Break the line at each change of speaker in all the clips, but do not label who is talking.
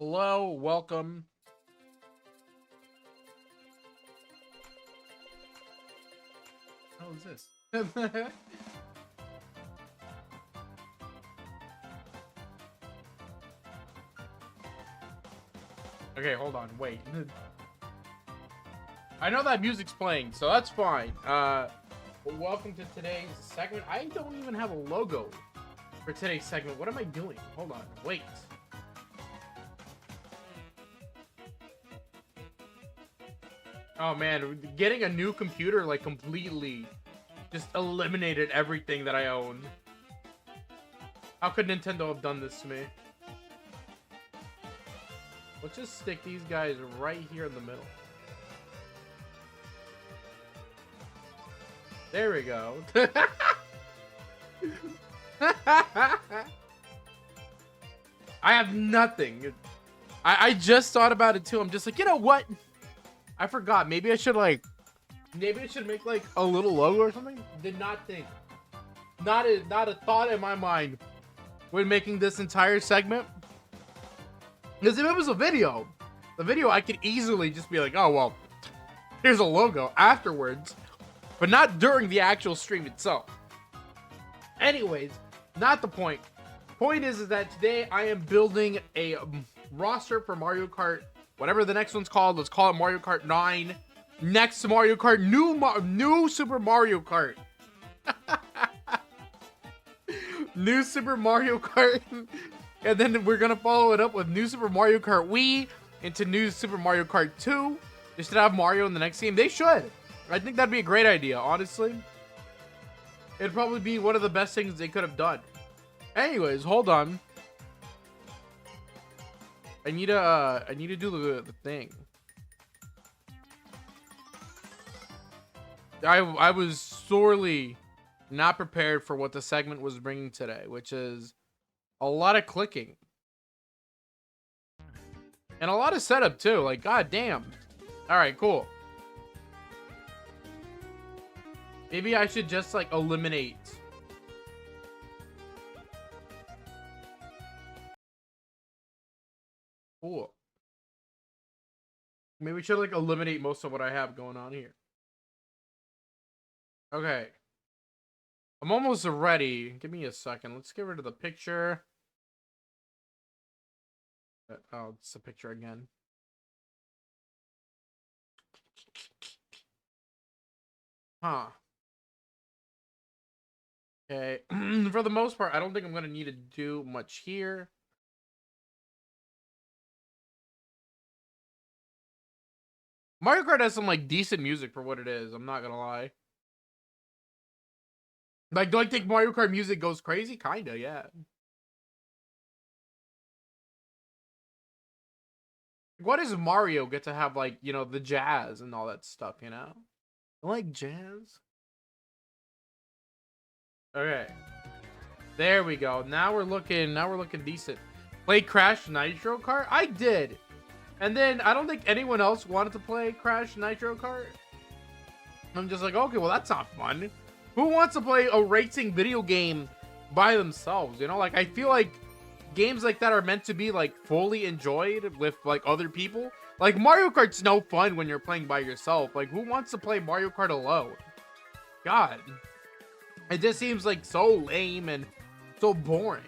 Hello, welcome. How is this? Okay, hold on, wait. I know that music's playing, so that's fine. Welcome to today's segment. I don't even have a logo for today's segment. What am I doing? Hold on, wait. Oh man, getting a new computer like completely just eliminated everything that I owned. How could Nintendo have done this to me? Let's just stick these guys right here in the middle. There we go. I have nothing. I just thought about it too. I'm just like, you know what? I forgot. Maybe I should make like a little logo or something. Did not think. Not a thought in my mind when making this entire segment. Because if it was the video I could easily just be like, oh well, here's a logo afterwards, but not during the actual stream itself. Anyways, not the point. Point is that today I am building a roster for Mario Kart. Whatever the next one's called, let's call it Mario Kart 9. Next Mario Kart, new Super Mario Kart. New Super Mario Kart. And then we're gonna follow it up with New Super Mario Kart Wii into New Super Mario Kart 2. They should have Mario in the next game. They should. I think that'd be a great idea, honestly. It'd probably be one of the best things they could have done. Anyways, hold on. I need to do the thing. I was sorely not prepared for what the segment was bringing today, which is a lot of clicking and a lot of setup too. Like, god damn. All right, cool. Maybe I should just like eliminate. Cool. Maybe we should like eliminate most of what I have going on here. Okay. I'm almost ready. Give me a second. Let's get rid of the picture. Oh, it's a picture again. Huh. Okay. For the most part, I don't think I'm going to need to do much here. Mario Kart has some like decent music for what it is. I'm not going to lie. Like, do I think Mario Kart music goes crazy? Kinda, yeah. What does Mario get to have, like, you know, the jazz and all that stuff, you know? I like jazz. Okay. There we go. Now we're looking decent. Play Crash Nitro Kart? I did. And then I don't think anyone else wanted to play Crash Nitro Kart. I'm just like, okay, well, that's not fun. Who wants to play a racing video game by themselves? You know, like, I feel like games like that are meant to be like fully enjoyed with like other people. Like, Mario Kart's no fun when you're playing by yourself. Like, who wants to play Mario Kart alone? God, it just seems like so lame and so boring.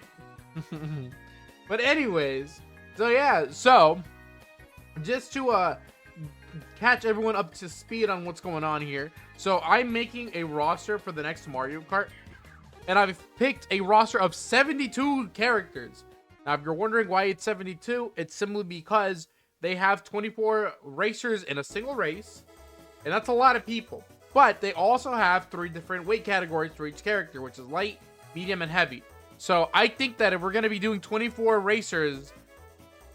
But anyways, so yeah, so just to catch everyone up to speed on what's going on here. So I'm making a roster for the next Mario Kart, and I've picked a roster of 72 characters. Now, if you're wondering why it's 72, it's simply because they have 24 racers in a single race, and that's a lot of people. But they also have 3 different weight categories for each character, which is light, medium, and heavy. So I think that if we're going to be doing 24 racers,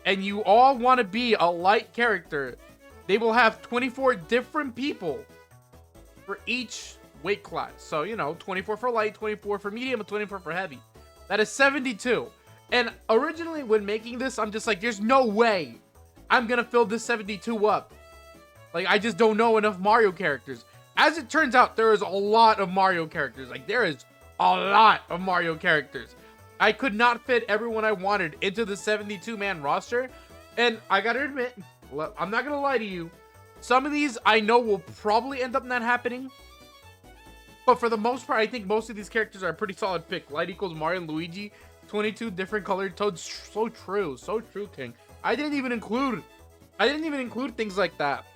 and you all want to be a light character, they will have 24 different people for each weight class. So, you know, 24 for light, 24 for medium, and 24 for heavy. That is 72. And originally when making this, I'm just like, there's no way I'm gonna fill this 72 up. Like, I just don't know enough Mario characters. As it turns out, there is a lot of Mario characters. Like, there is a lot of Mario characters. I could not fit everyone I wanted into the 72-man roster. And I gotta admit, I'm not gonna lie to you. Some of these I know will probably end up not happening. But for the most part, I think most of these characters are a pretty solid pick. Light equals Mario and Luigi. 22 different colored Toads. So true. So true, King. I didn't even include things like that.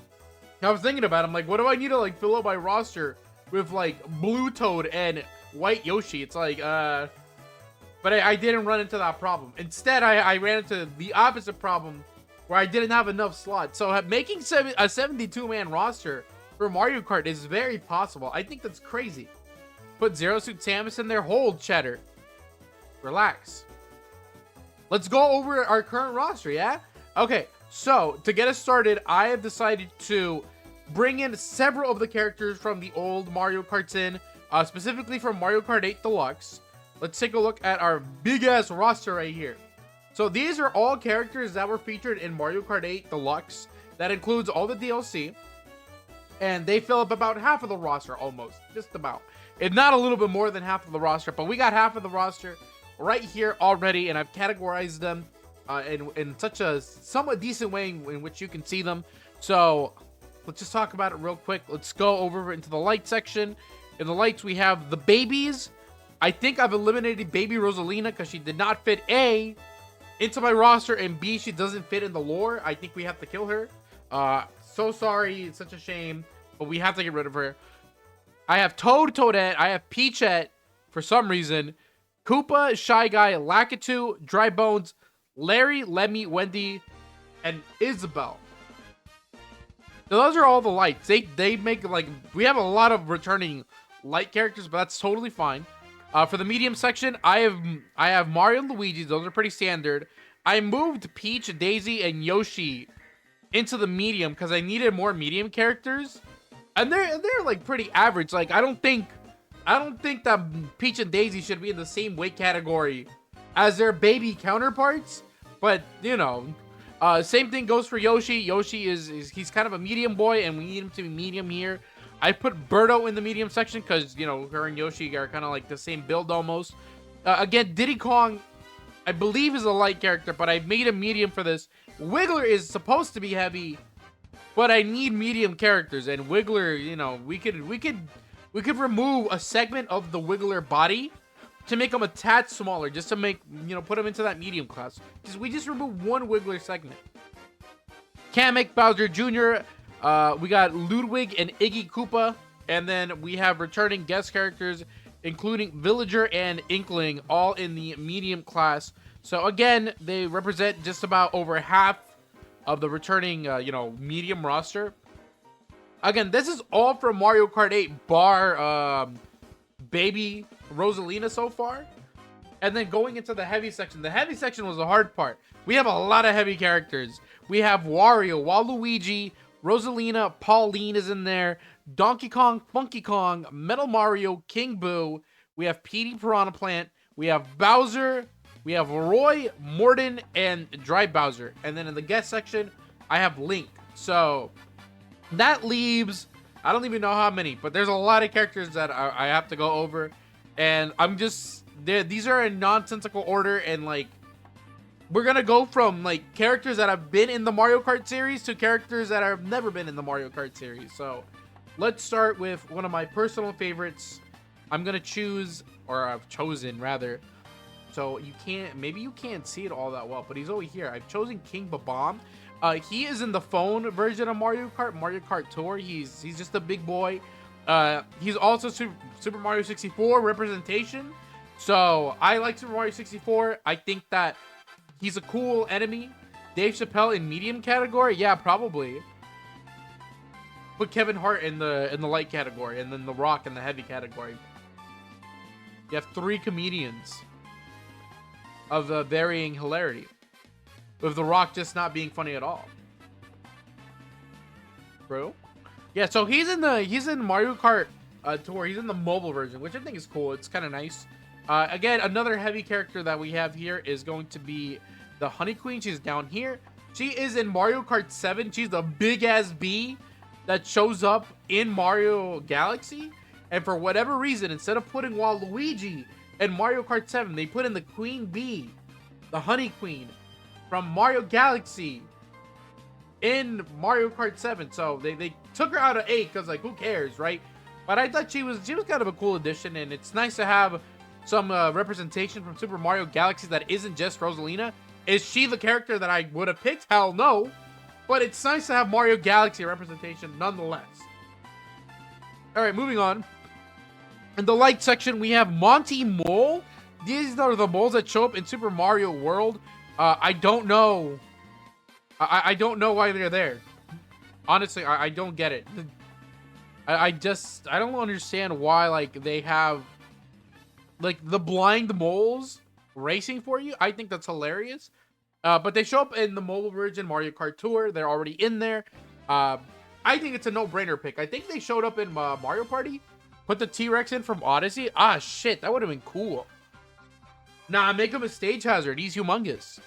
I was thinking about it. I'm like, what do I need to like fill up my roster with like blue Toad and white Yoshi? It's like, but I didn't run into that problem. Instead, I ran into the opposite problem where I didn't have enough slots. So making a 72-man roster for Mario Kart is very possible. I think that's crazy. Put Zero Suit Samus in there. Hold, Cheddar. Relax. Let's go over our current roster, yeah? Okay, so to get us started, I have decided to bring in several of the characters from the old Mario Karts in, specifically from Mario Kart 8 Deluxe. Let's take a look at our big-ass roster right here. So these are all characters that were featured in Mario Kart 8 Deluxe. That includes all the DLC. And they fill up about half of the roster, almost. Just about. If not a little bit more than half of the roster. But we got half of the roster right here already. And I've categorized them in such a somewhat decent way in which you can see them. So let's just talk about it real quick. Let's go over into the light section. In the lights, we have the babies. I think I've eliminated baby Rosalina because she did not fit A into my roster, and B, she doesn't fit in the lore. I think we have to kill her. So sorry, it's such a shame, but we have to get rid of her. I have Toad, Toadette, I have Peachette for some reason, Koopa, Shy Guy, Lakitu, Dry Bones, Larry, Lemmy, Wendy, and Isabelle. So those are all the lights. They make, like, we have a lot of returning light characters, but that's totally fine. For the medium section, I have Mario and Luigi. Those are pretty standard. I moved Peach, Daisy, and Yoshi into the medium because I needed more medium characters, and they're like pretty average. Like I don't think that Peach and Daisy should be in the same weight category as their baby counterparts. But you know, same thing goes for Yoshi. Yoshi he's kind of a medium boy, and we need him to be medium here. I put Birdo in the medium section because, you know, her and Yoshi are kind of like the same build almost. Again, Diddy Kong, I believe, is a light character, but I made him medium for this. Wiggler is supposed to be heavy, but I need medium characters. And Wiggler, you know, we could remove a segment of the Wiggler body to make him a tad smaller, just to make, you know, put him into that medium class. We just remove one Wiggler segment. Kamek, Bowser Jr., we got Ludwig and Iggy Koopa, and then we have returning guest characters, including Villager and Inkling, all in the medium class. So again, they represent just about over half of the returning, you know, medium roster. Again, this is all from Mario Kart 8 bar baby Rosalina so far. And then going into the heavy section. The heavy section was the hard part. We have a lot of heavy characters. We have Wario, Waluigi, Rosalina, Pauline is in there, Donkey Kong, Funky Kong, Metal Mario, King Boo. We have Petey Piranha Plant. We have Bowser. We have Roy, Morden, and Dry Bowser. And then in the guest section, I have Link. So that leaves, I don't even know how many, but there's a lot of characters that I have to go over. And I'm just, these are in nonsensical order, and like, we're gonna go from like characters that have been in the Mario Kart series to characters that have never been in the Mario Kart series. So let's start with one of my personal favorites. I'm gonna choose, or I've chosen rather. So maybe you can't see it all that well, but he's over here. I've chosen King Babam. He is in the phone version of Mario Kart Tour. He's just a big boy. He's also Super Mario 64 representation. So I like Super Mario 64. I think that he's a cool enemy. Dave Chappelle in medium category? Yeah, probably. Put Kevin Hart in the light category, and then The Rock in the heavy category. You have 3 comedians of varying hilarity, with The Rock just not being funny at all. Bro? Yeah, so he's in Mario Kart Tour. He's in the mobile version, which I think is cool. It's kind of nice. Again, another heavy character that we have here is going to be the Honey Queen. She's down here. She is in Mario Kart 7. She's the big-ass bee that shows up in Mario Galaxy. And for whatever reason, instead of putting Waluigi in Mario Kart 7, they put in the Queen Bee, the Honey Queen, from Mario Galaxy in Mario Kart 7. So they took her out of 8 because, like, who cares, right? But I thought she was kind of a cool addition, and it's nice to have some representation from Super Mario Galaxy that isn't just Rosalina. Is she the character that I would have picked? Hell no. But it's nice to have Mario Galaxy representation nonetheless. All right, moving on. In the light section, we have Monty Mole. These are the moles that show up in Super Mario World. I don't know. I don't know why they're there. Honestly, I don't get it. I don't understand why, like, they have, like, the blind moles racing for you. I think that's hilarious. But they show up in the mobile version Mario Kart Tour. They're already in there. I think it's a no-brainer pick. I think they showed up in Mario Party. Put the T-Rex in from Odyssey. Ah, shit. That would have been cool. Nah, make him a stage hazard. He's humongous.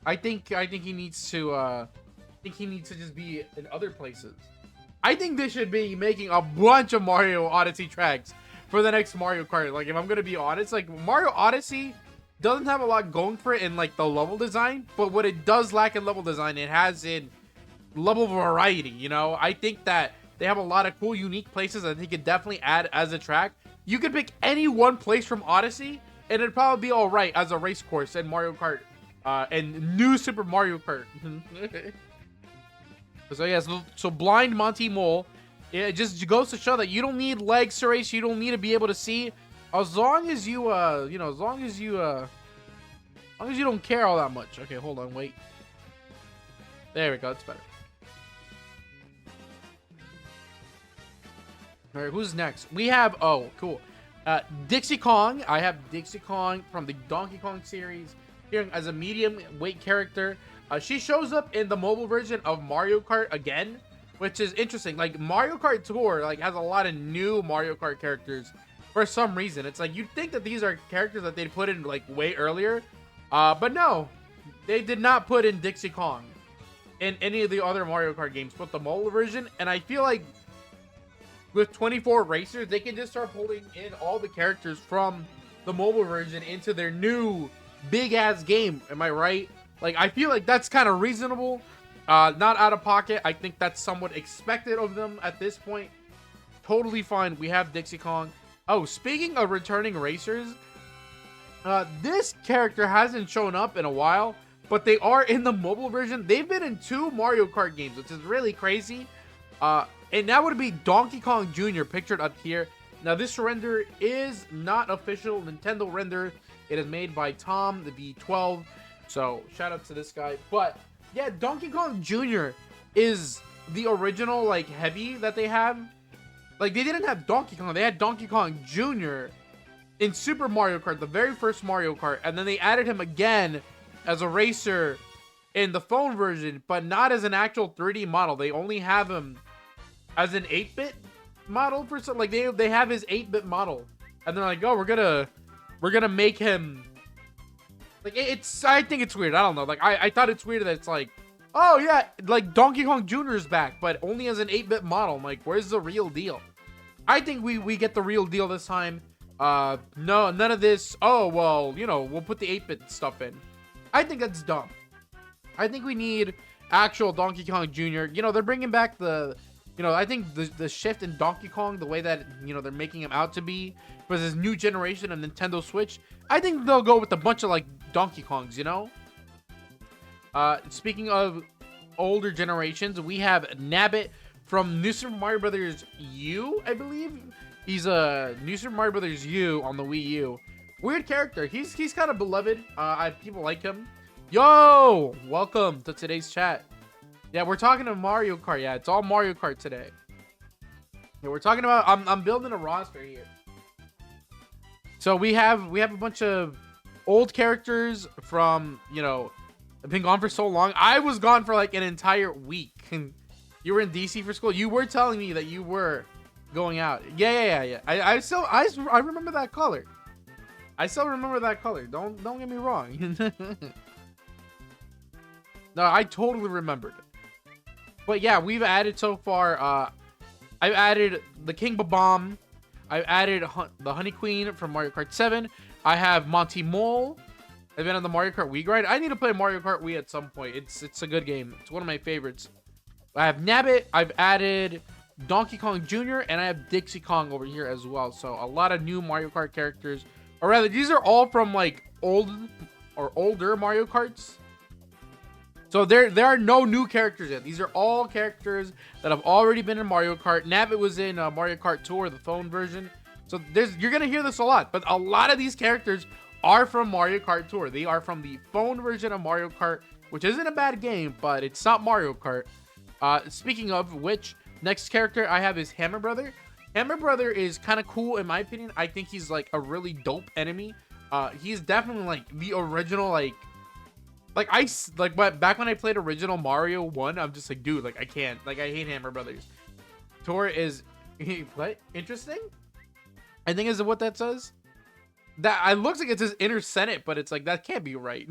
I think he needs to just be in other places. I think they should be making a bunch of Mario Odyssey tracks for the next Mario Kart. Like, if I'm gonna be honest, like, Mario Odyssey doesn't have a lot going for it in, like, the level design, but what it does lack in level design, it has in level variety, you know? I think that they have a lot of cool, unique places that they could definitely add as a track. You could pick any one place from Odyssey, and it'd probably be all right as a race course in Mario Kart, and New Super Mario Kart. So yeah, so blind Monty Mole, it just goes to show that you don't need legs to race. You don't need to be able to see, as long as you, you know, as long as you don't care all that much. Okay, hold on, wait. There we go. It's better. All right, who's next? We have, oh, cool. Dixie Kong. I have Dixie Kong from the Donkey Kong series here as a medium weight character. She shows up in the mobile version of Mario Kart again, which is interesting. Like, Mario Kart Tour, like, has a lot of new Mario Kart characters for some reason. It's like, you'd think that these are characters that they'd put in, like, way earlier. But no, they did not put in Dixie Kong in any of the other Mario Kart games, but the mobile version. And I feel like with 24 racers, they can just start pulling in all the characters from the mobile version into their new big-ass game. Am I right? Like, I feel like that's kind of reasonable. Not out of pocket. I think that's somewhat expected of them at this point. Totally fine. We have Dixie Kong. Oh, speaking of returning racers, this character hasn't shown up in a while, but they are in the mobile version. They've been in 2 Mario Kart games, which is really crazy. And that would be Donkey Kong Jr. pictured up here. Now, this render is not official Nintendo render. It is made by Tom, the V12. So, shout out to this guy. But, yeah, Donkey Kong Jr. is the original, like, heavy that they have. Like, they didn't have Donkey Kong. They had Donkey Kong Jr. in Super Mario Kart, the very first Mario Kart. And then they added him again as a racer in the phone version, but not as an actual 3D model. They only have him as an 8-bit model for some, like, they have his 8-bit model, and they're like, oh, we're gonna make him, like, I think it's weird. I don't know, like, I thought it's weird that it's like, oh yeah, like, Donkey Kong Jr. is back, but only as an 8-bit model. I'm like, where's the real deal? I think we get the real deal this time. No, none of this, oh, well, you know, we'll put the 8-bit stuff in. I think that's dumb. I think we need actual Donkey Kong Jr. You know, they're bringing back the, you know, I think the shift in Donkey Kong, the way that, you know, they're making him out to be for this new generation of Nintendo Switch, I think they'll go with a bunch of, like, Donkey Kongs, you know? Speaking of older generations, we have Nabbit from New Super Mario Bros. U, I believe. He's a New Super Mario Bros. U on the Wii U. Weird character. He's kind of beloved. People like him. Yo! Welcome to today's chat. Yeah, we're talking to Mario Kart. Yeah, it's all Mario Kart today. Yeah, we're talking about, I'm building a roster here. So we have a bunch of old characters from, you know, I've been gone for so long. I was gone for like an entire week. You were in DC for school. You were telling me that you were going out. Yeah. I remember that color. I still remember that color. Don't get me wrong. No, I totally remembered. But yeah, we've added so far, I've added the King Bomb. I've added the Honey Queen from Mario Kart 7. I have Monty Mole. I've been on the Mario Kart Wii grind. I need to play Mario Kart Wii at some point. It's a good game. It's one of my favorites. I have Nabbit. I've added Donkey Kong Jr. and I have Dixie Kong over here as well. So a lot of new Mario Kart characters. Or rather, these are all from like older Mario Karts. So there are no new characters yet. These are all characters that have already been in Mario Kart. Nabbit was in Mario Kart Tour, the phone version. So you're gonna hear this a lot, but a lot of these characters are from Mario Kart Tour. They are from the phone version of Mario Kart, which isn't a bad game, but it's not Mario Kart. Speaking of which, next character I have is Hammer Brother. Hammer Brother is kind of cool in my opinion. I think he's like a really dope enemy. He's definitely like the original back when I played original Mario 1, I'm just like, dude, like I can't. Like I hate Hammer Brothers. Tor is what? Interesting? I think is what that says. That it looks like it says Inner Senate, but it's like that can't be right.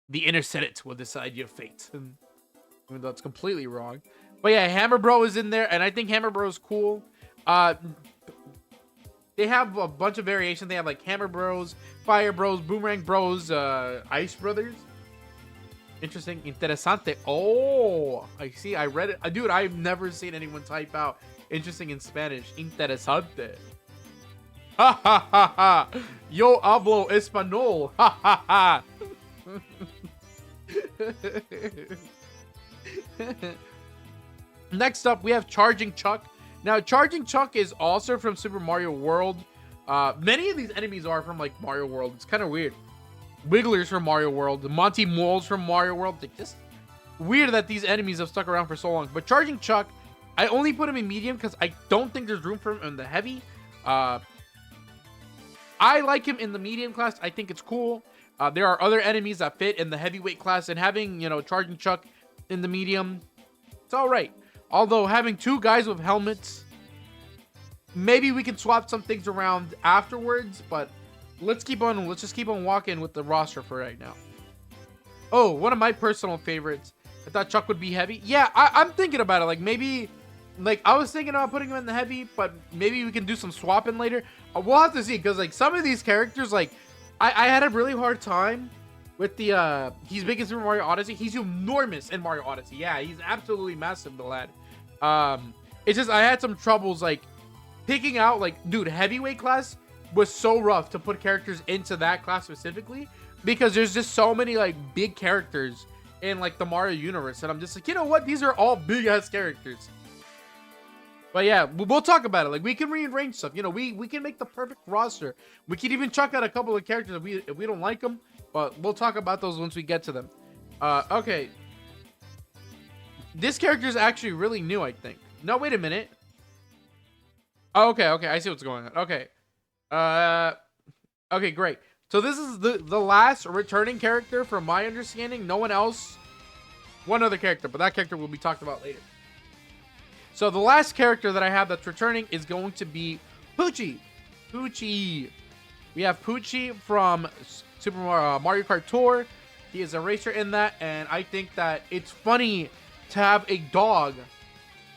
The Inner Senate will decide your fate. Even though it's completely wrong. But yeah, Hammer Bro is in there, and I think Hammer Bro is cool. They have a bunch of variations. They have like Hammer Bros, Fire Bros, Boomerang Bros, Ice Brothers. Interesting. Interesante. Oh, I see. I read it. Dude, I've never seen anyone type out interesting in Spanish. Interesante. Ha ha ha ha. Yo hablo español. Ha ha ha. Next up, we have Charging Chuck. Now, Charging Chuck is also from Super Mario World. Many of these enemies are from like Mario World. It's kind of weird. Wiggler's from Mario World. Monty Mole's from Mario World. It's just weird that these enemies have stuck around for so long. But Charging Chuck, I only put him in medium because I don't think there's room for him in the heavy. I like him in the medium class. I think it's cool. There are other enemies that fit in the heavyweight class, and having, you know, Charging Chuck in the medium, it's all right. Although having two guys with helmets, maybe we can swap some things around afterwards, but let's just keep on walking with the roster for right now. Oh, one of my personal favorites. I thought Chuck would be heavy. Yeah, I'm thinking about it. Like maybe, like I was thinking about putting him in the heavy, but maybe we can do some swapping later. We'll have to see, because like some of these characters, like I had a really hard time with the he's big in Super Mario Odyssey. He's enormous in Mario Odyssey. Yeah, he's absolutely massive, the lad. It's just I had some troubles like picking out, like, dude, heavyweight class was so rough to put characters into that class specifically, because there's just so many like big characters in like the Mario universe, and I'm just like, you know what, these are all big ass characters. But yeah, we'll talk about it. Like, we can rearrange stuff, you know. We can make the perfect roster. We can even chuck out a couple of characters if we don't like them, but we'll talk about those once we get to them. Okay, this character is actually really new, I think. No, wait a minute. Oh, okay, I see what's going on. Okay. Okay, great. So this is the last returning character from my understanding. No one else. One other character, but that character will be talked about later. So the last character that I have that's returning is going to be Poochie. Poochie. We have Poochie from Super Mario Kart Tour. He is a racer in that, and I think that it's funny to have a dog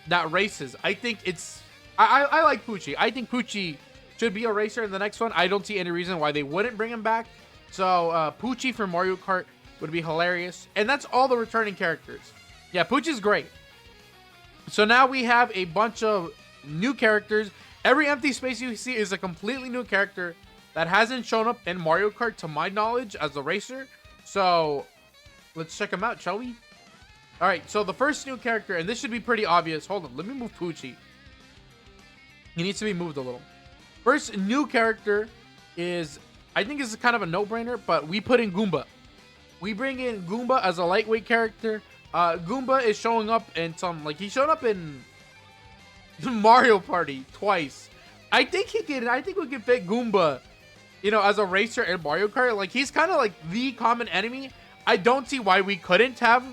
that races. I think it's... I like Poochie. I think Poochie should be a racer in the next one. I don't see any reason why they wouldn't bring him back. So Poochie from Mario Kart would be hilarious. And that's all the returning characters. Yeah, Poochie's great. So now we have a bunch of new characters. Every empty space you see is a completely new character that hasn't shown up in Mario Kart to my knowledge as a racer. So let's check them out, shall we? All right, so the first new character, and this should be pretty obvious. Hold on, let me move Poochie. He needs to be moved a little. First new character is, I think this is kind of a no-brainer, but we put in Goomba. We bring in Goomba as a lightweight character. Goomba is showing up in some, like, he showed up in Mario Party twice. I think we can fit Goomba, you know, as a racer in Mario Kart. Like, he's kind of like the common enemy. I don't see why we couldn't have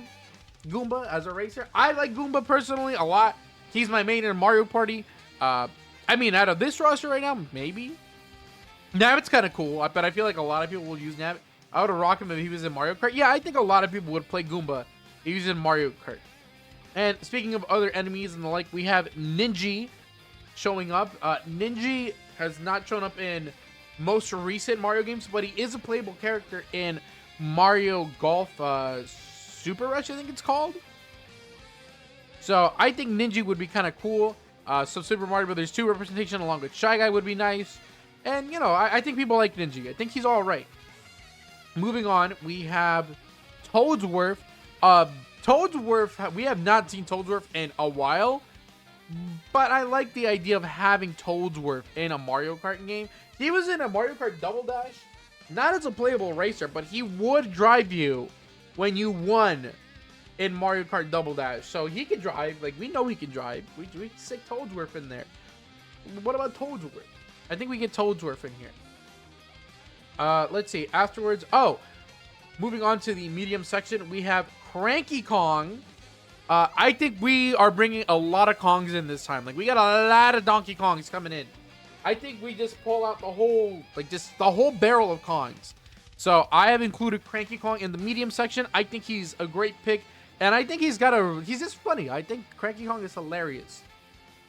Goomba as a racer. I like Goomba personally a lot. He's my main in Mario Party. I mean, out of this roster right now, maybe. Nabbit's kind of cool, but I feel like a lot of people will use Nabbit. I would rock him if he was in Mario Kart. Yeah, I think a lot of people would play Goomba if he was in Mario Kart. And speaking of other enemies and the like, we have Ninji showing up. Ninji has not shown up in most recent Mario games, but he is a playable character in Mario Golf Super Rush, I think it's called. So I think Ninja would be kind of cool. So Super Mario Brothers 2 representation along with Shy Guy would be nice. And, you know, I think people like Ninja. I think he's all right. Moving on, we have Toadsworth. Toadsworth, we have not seen Toadsworth in a while. But I like the idea of having Toadsworth in a Mario Kart game. He was in a Mario Kart Double Dash. Not as a playable racer, but he would drive you when you won in Mario Kart Double Dash. So he can drive. Like, we know he can drive. We can stick Toadsworth in there. What about Toadsworth? I think we get Toadsworth in here. Let's see. Afterwards, moving on to the medium section, we have Cranky Kong. I think we are bringing a lot of Kongs in this time. Like, we got a lot of Donkey Kongs coming in. I think we just pull out the whole, like, just the whole barrel of Kongs. So I have included Cranky Kong in the medium section. I think he's a great pick. And I think he's just funny. I think Cranky Kong is hilarious.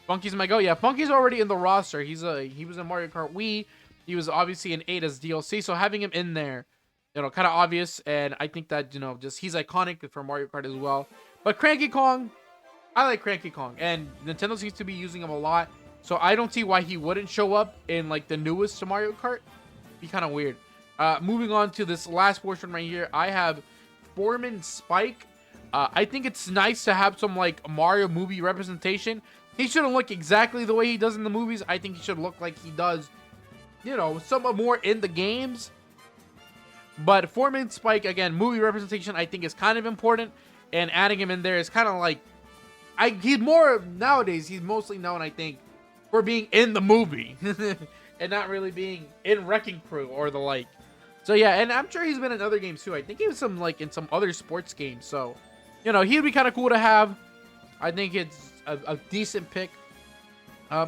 Funky's my go. Yeah, Funky's already in the roster. He was in Mario Kart Wii. He was obviously in 8 as DLC. So having him in there, you know, kind of obvious. And I think that, you know, just he's iconic for Mario Kart as well. But Cranky Kong, I like Cranky Kong. And Nintendo seems to be using him a lot. So I don't see why he wouldn't show up in, like, the newest Mario Kart. Be kind of weird. Moving on to this last portion right here, I have Foreman Spike. I think it's nice to have some, like, Mario movie representation. He shouldn't look exactly the way he does in the movies. I think he should look like he does, you know, somewhat more in the games. But Foreman Spike, again, movie representation I think is kind of important. And adding him in there is kind of like, he's more, nowadays, he's mostly known, I think, for being in the movie. And not really being in Wrecking Crew or the like. So yeah, and I'm sure he's been in other games too. I think he was in some other sports games. So, you know, he'd be kind of cool to have. I think it's a decent pick.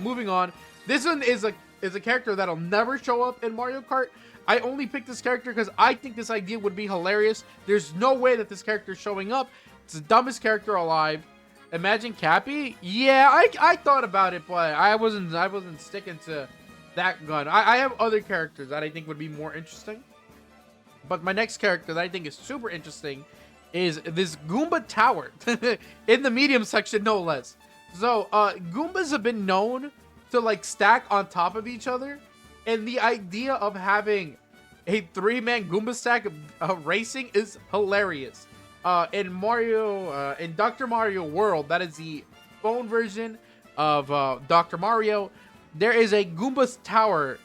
Moving on. This one is a character that'll never show up in Mario Kart. I only picked this character because I think this idea would be hilarious. There's no way that this character is showing up. It's the dumbest character alive. Imagine Cappy? Yeah, I thought about it, but I wasn't sticking to that gun. I have other characters that I think would be more interesting. But my next character that I think is super interesting is this Goomba Tower. In the medium section, no less. So, Goombas have been known to, like, stack on top of each other. And the idea of having a 3-man Goomba stack racing is hilarious. In Dr. Mario World, that is the phone version of Dr. Mario, there is a Goomba's Tower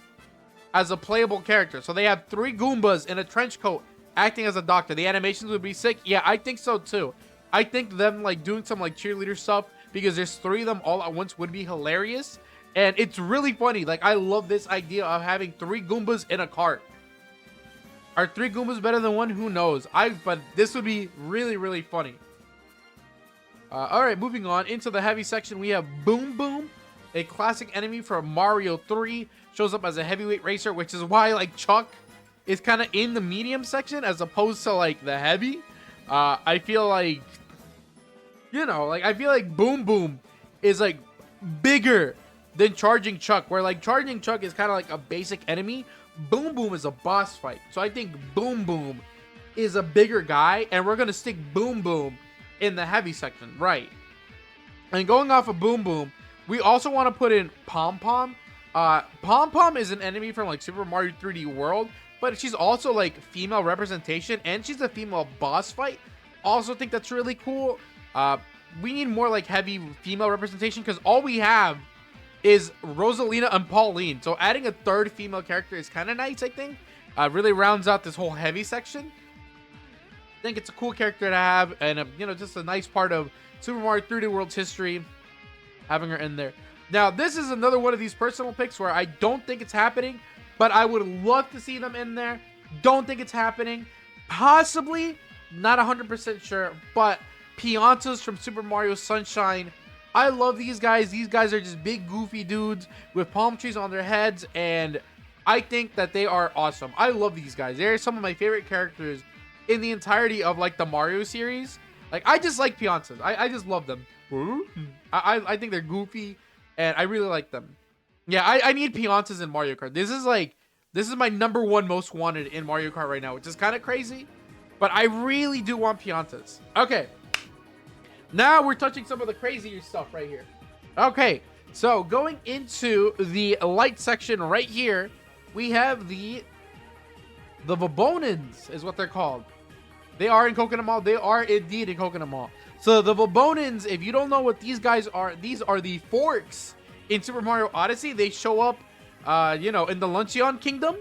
as a playable character. So they have 3 Goombas in a trench coat acting as a doctor. The animations would be sick. Yeah, I think so too. I think them, like, doing some, like, cheerleader stuff because there's 3 of them all at once would be hilarious. And it's really funny. Like, I love this idea of having 3 Goombas in a cart. Are 3 Goombas better than 1? Who knows? But this would be really, really funny. Alright, moving on. Into the heavy section, we have Boom Boom. A classic enemy from Mario 3. Shows up as a heavyweight racer, which is why, like, Chuck is kind of in the medium section as opposed to, like, the heavy. I feel like, you know, like, I feel like Boom Boom is, like, bigger than Charging Chuck, where, like, Charging Chuck is kind of like a basic enemy. Boom Boom is a boss fight. So I think Boom Boom is a bigger guy, and we're going to stick Boom Boom in the heavy section, right? And going off of Boom Boom, we also want to put in Pom Pom. Pom Pom is an enemy from, like, Super Mario 3D World, but she's also, like, female representation, and she's a female boss fight. Also think that's really cool. We need more, like, heavy female representation, because all we have is Rosalina and Pauline. So adding a 3rd female character is kind of nice, I think. Really rounds out this whole heavy section. I think it's a cool character to have, and, you know, just a nice part of Super Mario 3D World's history, having her in there. Now, this is another one of these personal picks where I don't think it's happening, but I would love to see them in there. Don't think it's happening. Possibly, not 100% sure, but Piantas from Super Mario Sunshine. I love these guys. These guys are just big, goofy dudes with palm trees on their heads, and I think that they are awesome. I love these guys. They're some of my favorite characters in the entirety of, like, the Mario series. Like, I just like Piantas. I just love them. I think they're goofy, and I really like them. Yeah, I need Piantas in Mario Kart. This is, like, This is my #1 most wanted in Mario Kart right now, which is kind of crazy. But I really do want Piantas. Okay. Now we're touching some of the crazier stuff right here. Okay. So going into the light section right here, we have the Vabonins is what they're called. They are in Coconut Mall. They are indeed in Coconut Mall. So the Vabonins, if you don't know what these guys are, these are the forks in Super Mario Odyssey. They show up, you know, in the Luncheon Kingdom.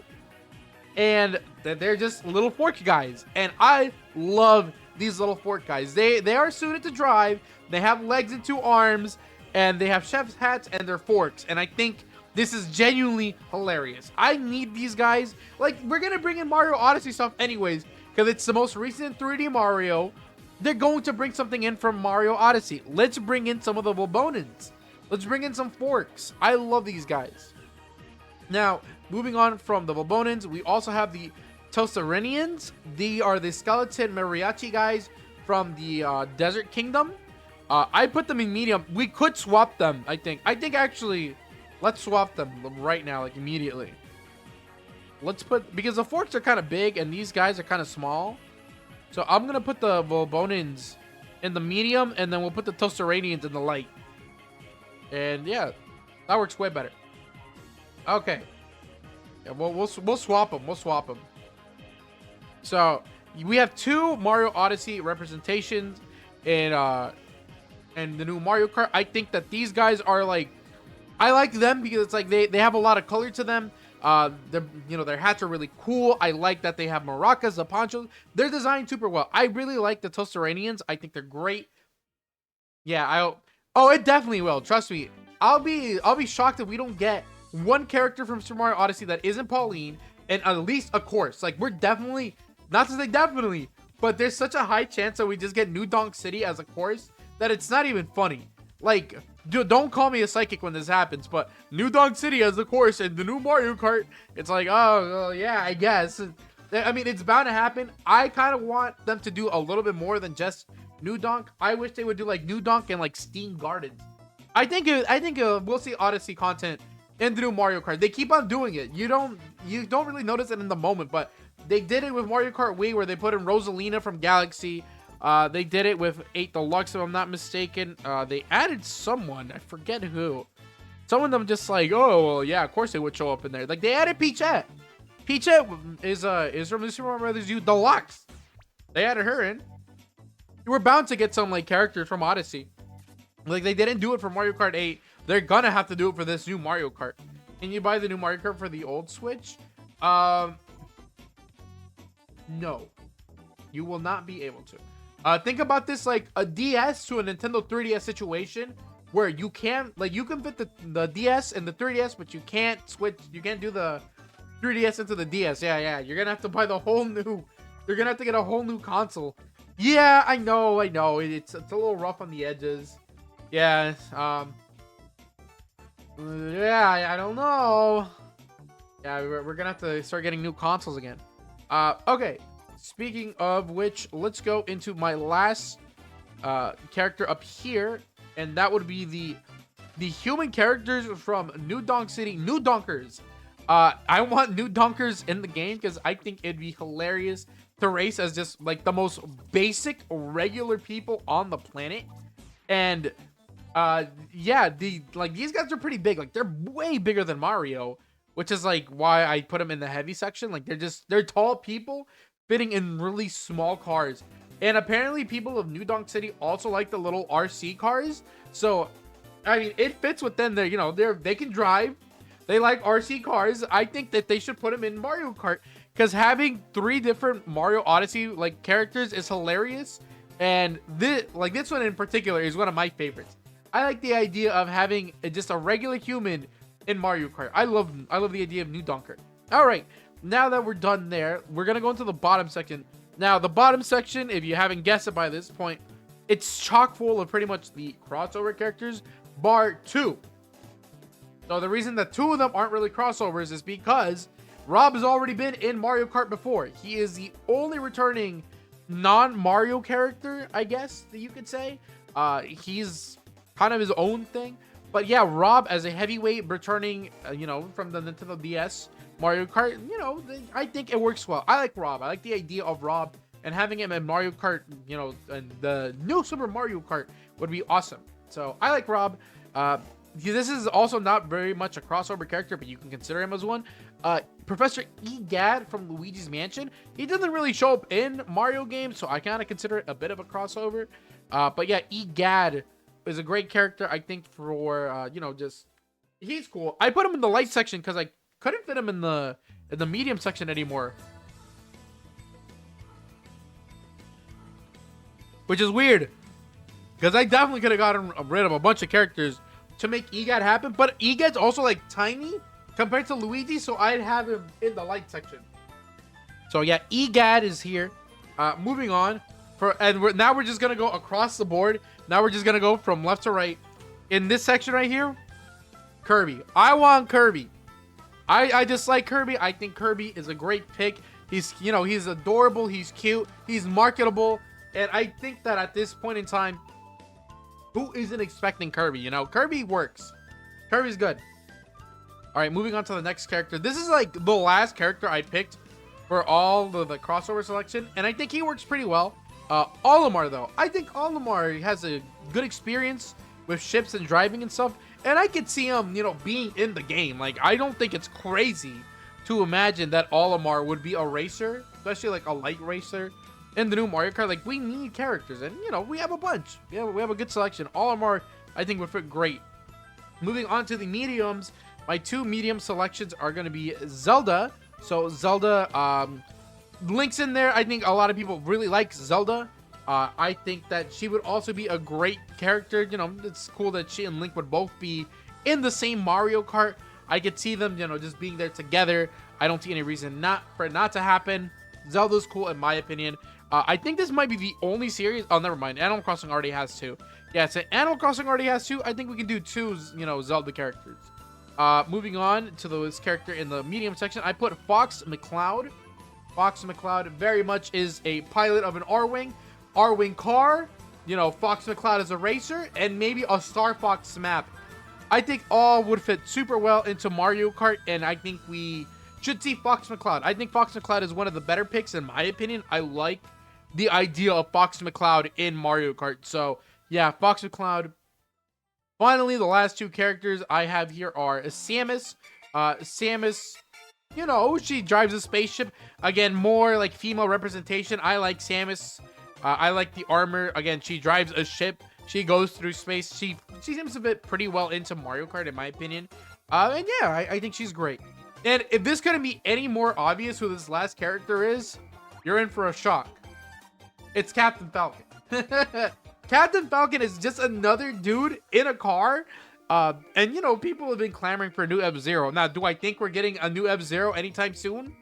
And they're just little fork guys. And I love these little fork guys. They are suited to drive. They have legs and 2 arms. And they have chef's hats and they're forks. And I think this is genuinely hilarious. I need these guys. Like, we're going to bring in Mario Odyssey stuff anyways, because it's the most recent 3D Mario. They're going to bring something in from Mario Odyssey. Let's bring in some of the Vabonins. Let's bring in some forks. I love these guys. Now, moving on from the Vabonins, we also have the Tosarinians. They are the skeleton mariachi guys from the Desert Kingdom. I put them in medium. We could swap them, I think. Actually, let's swap them right now, like immediately. Let's put, because the forks are kind of big and these guys are kind of small. So I'm going to put the Vabonins in the medium and then we'll put the Tosaranians in the light. And yeah, that works way better. Okay. Yeah, we'll swap them. We'll swap them. So we have 2 Mario Odyssey representations in the new Mario Kart. I think that these guys are like, I like them because it's like they have a lot of color to them. Their hats are really cool. I like that they have maracas, the ponchos. They're designed super well. I really like the Tosaranians. I think they're great. Yeah, it definitely will. Trust me. I'll be shocked if we don't get one character from Super Mario Odyssey that isn't Pauline and at least a course. Like, we're definitely, not to say definitely, but there's such a high chance that we just get New Donk City as a course that it's not even funny. Like, dude, don't call me a psychic when this happens, but New Donk City as the course and the new Mario Kart, it's like, oh, well, yeah, I guess. I mean, it's bound to happen. I kind of want them to do a little bit more than just New Donk. I wish they would do like New Donk and like Steam Gardens. I think we'll see Odyssey content in the new Mario Kart. They keep on doing it. You don't really notice it in the moment, but they did it with Mario Kart Wii where they put in Rosalina from Galaxy. They did it with 8 Deluxe, if I'm not mistaken. They added someone. I forget who. Some of them just like, oh, well, yeah, of course they would show up in there. Like, they added Peachette. Peachette is from the Super Mario Brothers U Deluxe. They added her in. You were bound to get some, like, characters from Odyssey. Like, they didn't do it for Mario Kart 8. They're gonna have to do it for this new Mario Kart. Can you buy the new Mario Kart for the old Switch? No. You will not be able to. Think about this like a DS to a Nintendo 3DS situation where you can fit the DS and the 3DS, but you can't switch. You can't do the 3DS into the DS. Yeah. You're gonna have to buy the whole new. You're gonna have to get a whole new console. Yeah, I know. It's a little rough on the edges. Yeah. Yeah, I don't know. Yeah, we're gonna have to start getting new consoles again. Okay. Speaking of which, let's go into my last character up here, and that would be the human characters from New Donk City, New Donkers. I want New Donkers in the game because I think it'd be hilarious to race as just like the most basic regular people on the planet. And yeah, these guys are pretty big. Like, they're way bigger than Mario, which is like why I put them in the heavy section. Like, they're tall people fitting in really small cars. And apparently people of New Donk City also like the little RC cars. So, I mean, it fits with them. They can drive. They like RC cars. I think that they should put them in Mario Kart because having 3 different Mario Odyssey like characters is hilarious. And this one in particular is one of my favorites. I like the idea of having just a regular human in Mario Kart. I love the idea of New Donker. All right. Now that we're done there, we're going to go into the bottom section. Now, the bottom section, if you haven't guessed it by this point, it's chock full of pretty much the crossover characters, bar 2. So the reason that 2 of them aren't really crossovers is because Rob has already been in Mario Kart before. He is the only returning non-Mario character, I guess, that you could say. He's kind of his own thing. But yeah, Rob as a heavyweight returning, from the Nintendo DS Mario Kart, you know, I think it works well. I like Rob. I like the idea of Rob, and having him in Mario Kart, you know, and the new Super Mario Kart would be awesome. So I like Rob. This is also not very much a crossover character, but you can consider him as one. Professor Egad from Luigi's Mansion. He doesn't really show up in Mario games, so I kind of consider it a bit of a crossover. But yeah, Egad is a great character, I think, for you know, just he's cool. I put him in the light section because I couldn't fit him in the medium section anymore, which is weird because I definitely could have gotten rid of a bunch of characters to make Egad happen. But Egad's also like tiny compared to Luigi, so I'd have him in the light section. So yeah, Egad is here. Moving on, now we're just gonna go across the board. Now we're just gonna go from left to right. In this section right here, Kirby. I want Kirby. I just like Kirby. I think Kirby is a great pick. He's, you know, he's adorable. He's cute. He's marketable. And I think that at this point in time, who isn't expecting Kirby? You know, Kirby works. Kirby's good. All right, moving on to the next character. This is like the last character I picked for all the crossover selection, and I think he works pretty well. Olimar, though. I think Olimar has a good experience with ships and driving and stuff, and I could see him, you know, being in the game. Like, I don't think it's crazy to imagine that Olimar would be a racer, especially like a light racer in the new Mario Kart. Like, we need characters, and you know, we have a bunch. Yeah, we have a good selection. Olimar, I think, would fit great. Moving on to the mediums, my two medium selections are going to be Zelda. So Zelda, Link's in there. I think a lot of people really like Zelda. I think that she would also be a great character. You know, it's cool that she and Link would both be in the same Mario Kart. I could see them, you know, just being there together. I don't see any reason for it not to happen. Zelda's cool in my opinion. I think this might be the only series. Oh, never mind. Animal Crossing already has two. Yeah, so Animal Crossing already has two. I think we can do two, you know, Zelda characters. Moving on to this character in the medium section, I put Fox McCloud. Fox McCloud very much is a pilot of an R-Wing car. You know, Fox McCloud is a racer, and maybe a Star Fox map. I think all would fit super well into Mario Kart, and I think we should see Fox McCloud. I think Fox McCloud is one of the better picks in my opinion. I like the idea of Fox McCloud in Mario Kart. So yeah, Fox McCloud. Finally, the last two characters I have here are Samus. Samus, you know, she drives a spaceship. Again, more like female representation. I like Samus. I like the armor. Again, she drives a ship. She goes through space. She seems to fit pretty well into Mario Kart, in my opinion. And yeah, I think she's great. And if this couldn't be any more obvious who this last character is, you're in for a shock. It's Captain Falcon. Captain Falcon is just another dude in a car. And, you know, people have been clamoring for a new F-Zero. Now, do I think we're getting a new F-Zero anytime soon?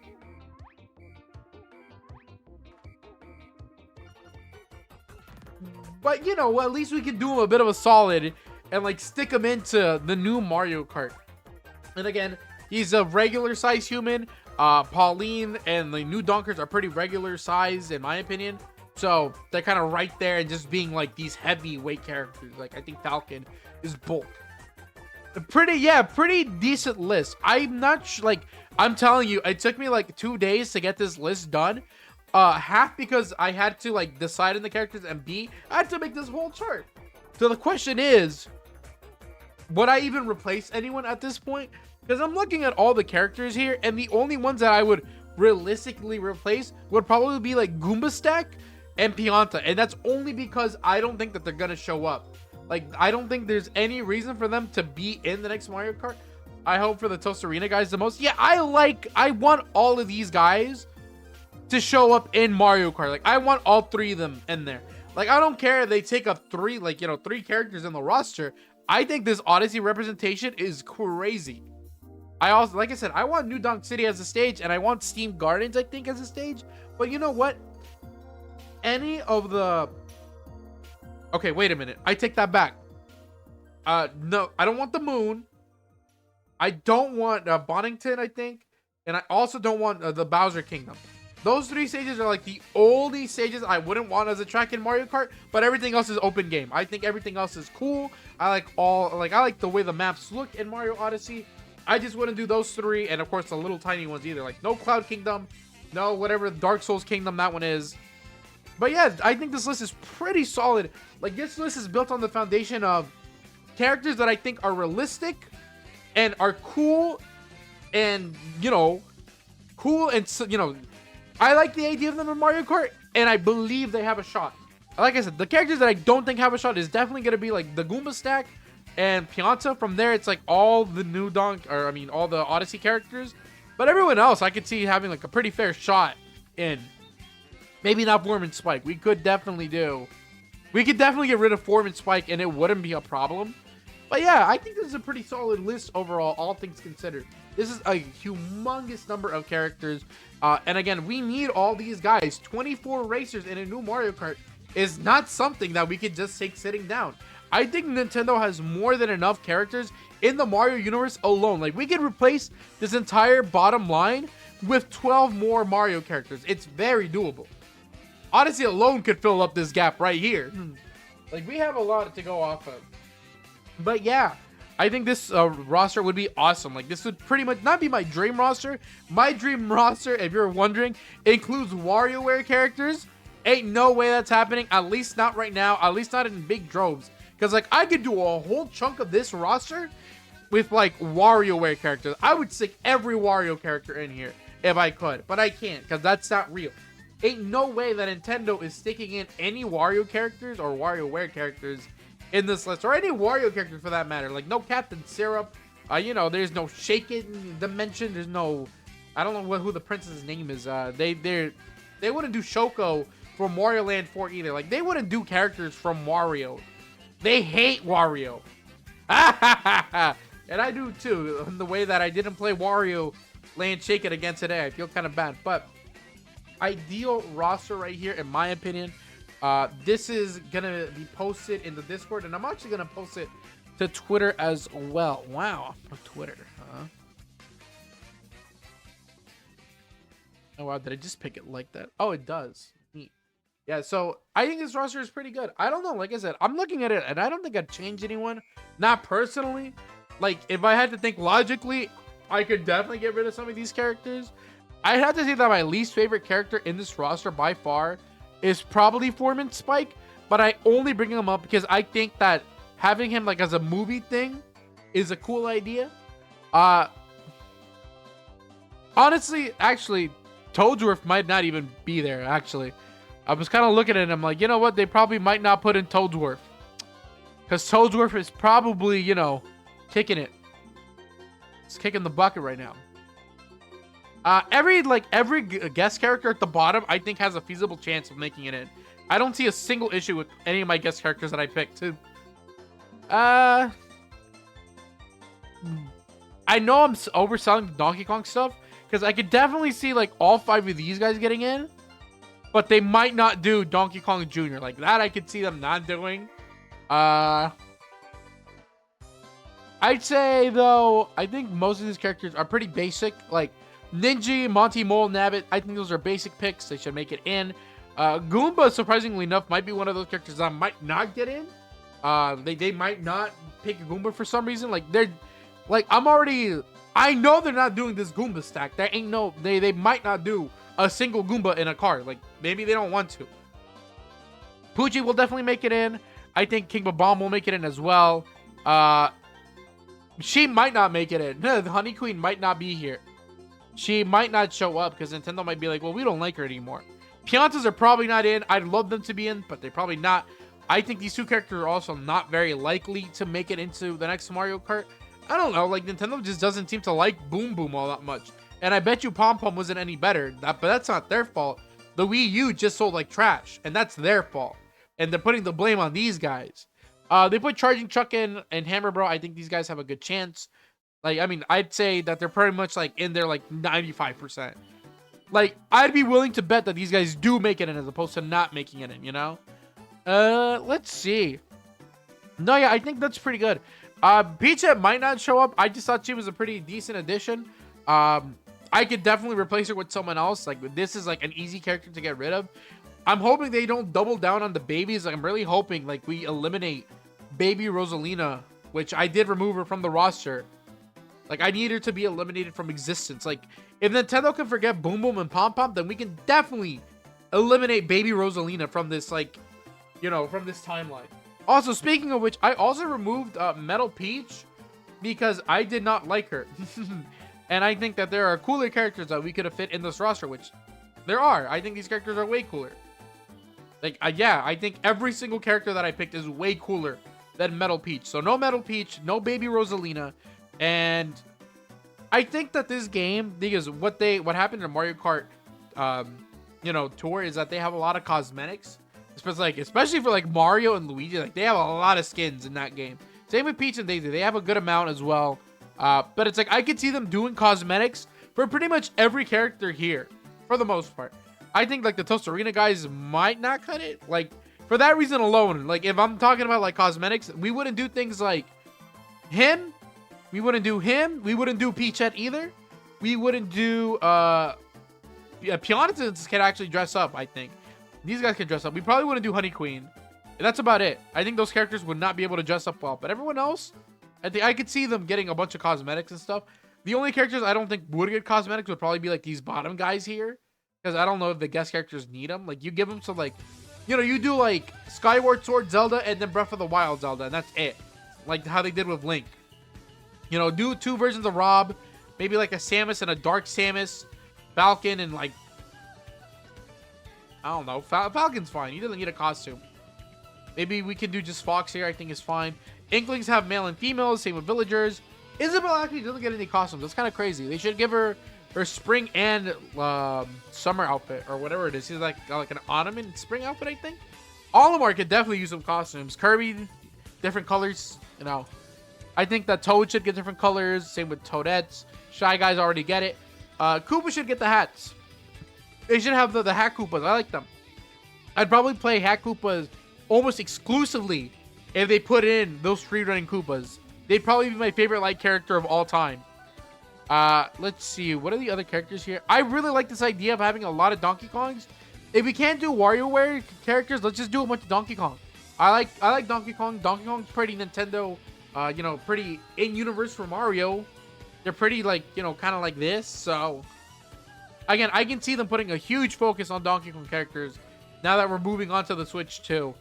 But, you know, at least we can do him a bit of a solid and, like, stick him into the new Mario Kart. And again, he's a regular size human. Pauline and the new Donkers are pretty regular size, in my opinion. So they're kind of right there and just being like these heavyweight characters. Like, I think Falcon is bulk. Pretty decent list. I'm not I'm telling you, it took me like 2 days to get this list done. Half because I had to like decide on the characters, and B, I had to make this whole chart. So the question is, would I even replace anyone at this point? Because I'm looking at all the characters here, and the only ones that I would realistically replace would probably be like Goomba Stack and Pianta, and that's only because I don't think that they're gonna show up. Like, I don't think there's any reason for them to be in the next Mario Kart. I hope for the Tostarena guys the most. Yeah, I want all of these guys to show up in Mario Kart. Like, I want all three of them in there. Like, I don't care if they take up three characters in the roster. I think this Odyssey representation is crazy. I also, like I said, I want New Donk City as a stage, and I want Steam Gardens, I think, as a stage. But you know what? Any of the... Okay, wait a minute. I take that back. No, I don't want the moon. I don't want Bonington, I think. And I also don't want the Bowser Kingdom. Those three stages are like the only stages I wouldn't want as a track in Mario Kart, but everything else is open game. I think everything else is cool. I like the way the maps look in Mario Odyssey. I just wouldn't do those 3, and of course the little tiny ones either. Like no Cloud Kingdom, no whatever Dark Souls Kingdom that one is. But yeah, I think this list is pretty solid. Like this list is built on the foundation of characters that I think are realistic and are cool, and cool, and I like the idea of them in Mario Kart, and I believe they have a shot. Like I said, the characters that I don't think have a shot is definitely gonna be like the Goomba stack and Pianta. From there, it's like all the new all the Odyssey characters. But everyone else, I could see having like a pretty fair shot in. Maybe not Form and Spike. We could definitely get rid of Form and Spike, and it wouldn't be a problem. But yeah, I think this is a pretty solid list overall, all things considered. This is a humongous number of characters. And again, we need all these guys. 24 racers in a new Mario Kart is not something that we could just take sitting down. I think Nintendo has more than enough characters in the Mario universe alone. Like, we could replace this entire bottom line with 12 more Mario characters. It's very doable. Odyssey alone could fill up this gap right here. Like, we have a lot to go off of. But yeah, I think this roster would be awesome. Like, this would pretty much not be my dream roster. My dream roster, if you're wondering, includes WarioWare characters. Ain't no way that's happening. At least not right now. At least not in big droves. Because, like, I could do a whole chunk of this roster with, like, WarioWare characters. I would stick every Wario character in here if I could. But I can't, because that's not real. Ain't no way that Nintendo is sticking in any Wario characters or WarioWare characters in this list, or any Wario characters for that matter. Like, no Captain Syrup. There's no Shaken Dimension. There's no, I don't know who the princess's name is. They wouldn't do Shoko from Wario Land 4 either. Like, they wouldn't do characters from Wario. They hate Wario. And I do too. In the way that I didn't play Wario Land Shake It again today, I feel kind of bad. But ideal roster right here, in my opinion. This is gonna be posted in the Discord, and I'm actually gonna post it to Twitter as well. Wow, Twitter, huh? Oh wow, did I just pick it like that? Oh, it does. Neat. Yeah, so I think this roster is pretty good. I don't know, like I said, I'm looking at it, and I don't think I'd change anyone. Not personally. Like, if I had to think logically, I could definitely get rid of some of these characters. I'd have to say that my least favorite character in this roster by far is probably Foreman Spike, but I only bring him up because I think that having him like as a movie thing is a cool idea. Honestly, actually, Toadsworth might not even be there. Actually, I was kind of looking at it, I'm like, you know what? They probably might not put in Toadsworth, because Toadsworth is probably, kicking it. It's kicking the bucket right now. Every guest character at the bottom, I think, has a feasible chance of making it in. I don't see a single issue with any of my guest characters that I picked. I know I'm overselling the Donkey Kong stuff, because I could definitely see like all 5 of these guys getting in, but they might not do Donkey Kong Jr. Like that, I could see them not doing. I'd say though, I think most of these characters are pretty basic. Like Ninja, Monty Mole, Nabbit, I think those are basic picks. They should make it in. Goomba, surprisingly enough, might be one of those characters that might not get in. They might not pick Goomba for some reason. Like, they're like, I know they're not doing this Goomba stack. There ain't no, they might not do a single Goomba in a car. Like, maybe they don't want to. Poochie will definitely make it in. I think King Bomb will make it in as well. She might not make it in. The Honey Queen might not be here. She might not show up because Nintendo might be like, well, we don't like her anymore. Piantas are probably not in. I'd love them to be in, but they're probably not. I think these 2 characters are also not very likely to make it into the next Mario Kart. I don't know. Like, Nintendo just doesn't seem to like Boom Boom all that much. And I bet you Pom Pom wasn't any better. But that's not their fault. The Wii U just sold like trash, and that's their fault. And they're putting the blame on these guys. They put Charging Chuck in and Hammer Bro. I think these guys have a good chance. Like, I mean, I'd say that they're pretty much like in there like 95%. Like, I'd be willing to bet that these guys do make it in as opposed to not making it in, you know? Let's see. No, yeah, I think that's pretty good. Pizza might not show up. I just thought she was a pretty decent addition. I could definitely replace her with someone else. Like, this is like an easy character to get rid of. I'm hoping they don't double down on the babies. Like, I'm really hoping like we eliminate Baby Rosalina, which I did remove her from the roster. Like, I need her to be eliminated from existence. Like, if Nintendo can forget Boom Boom and Pom Pom, then we can definitely eliminate Baby Rosalina from this, like, you know, from this timeline. Also, speaking of which, I also removed Metal Peach because I did not like her. And I think that there are cooler characters that we could have fit in this roster, which there are. I think these characters are way cooler. Like, yeah, I think every single character that I picked is way cooler than Metal Peach. So no Metal Peach, no Baby Rosalina. And I think that this game, because what happened in Mario Kart, you know, tour is that they have a lot of cosmetics, especially for like Mario and Luigi. Like, they have a lot of skins in that game. Same with Peach and Daisy, they have a good amount as well. But it's like I could see them doing cosmetics for pretty much every character here, for the most part. I think like the Tostarena guys might not cut it. Like, for that reason alone, like if I'm talking about like cosmetics, we wouldn't do things like him. We wouldn't do him. We wouldn't do Peachette either. We wouldn't do Pianitans can actually dress up, I think. These guys can dress up. We probably wouldn't do Honey Queen. And that's about it. I think those characters would not be able to dress up well. But everyone else, I think I could see them getting a bunch of cosmetics and stuff. The only characters I don't think would get cosmetics would probably be like these bottom guys here. Because I don't know if the guest characters need them. Like, you give them some, like, you know, you do like Skyward Sword Zelda and then Breath of the Wild Zelda. And that's it. Like how they did with Link. You know, do 2 versions of Rob. Maybe like a Samus and a Dark Samus. Falcon and like, I don't know. Falcon's fine. He doesn't need a costume. Maybe we can do just Fox here. I think is fine. Inklings have male and females. Same with Villagers. Isabelle actually doesn't get any costumes. That's kind of crazy. They should give her spring and summer outfit or whatever it is. She's like an autumn and spring outfit, I think. Olimar could definitely use some costumes. Kirby, different colors. You know, I think that Toad should get different colors. Same with Toadettes. Shy Guys already get it. Koopa should get the hats. They should have the Hat Koopas. I like them. I'd probably play Hat Koopas almost exclusively if they put in those free running Koopas. They'd probably be my favorite light character of all time. Let's see. What are the other characters here? I really like this idea of having a lot of Donkey Kongs. If we can't do WarioWare characters, let's just do a bunch of Donkey Kong. I like Donkey Kong. Donkey Kong's pretty Nintendo, you know, pretty in-universe for Mario. They're pretty, like, you know, kind of like this. So, again, I can see them putting a huge focus on Donkey Kong characters now that we're moving on to the Switch too.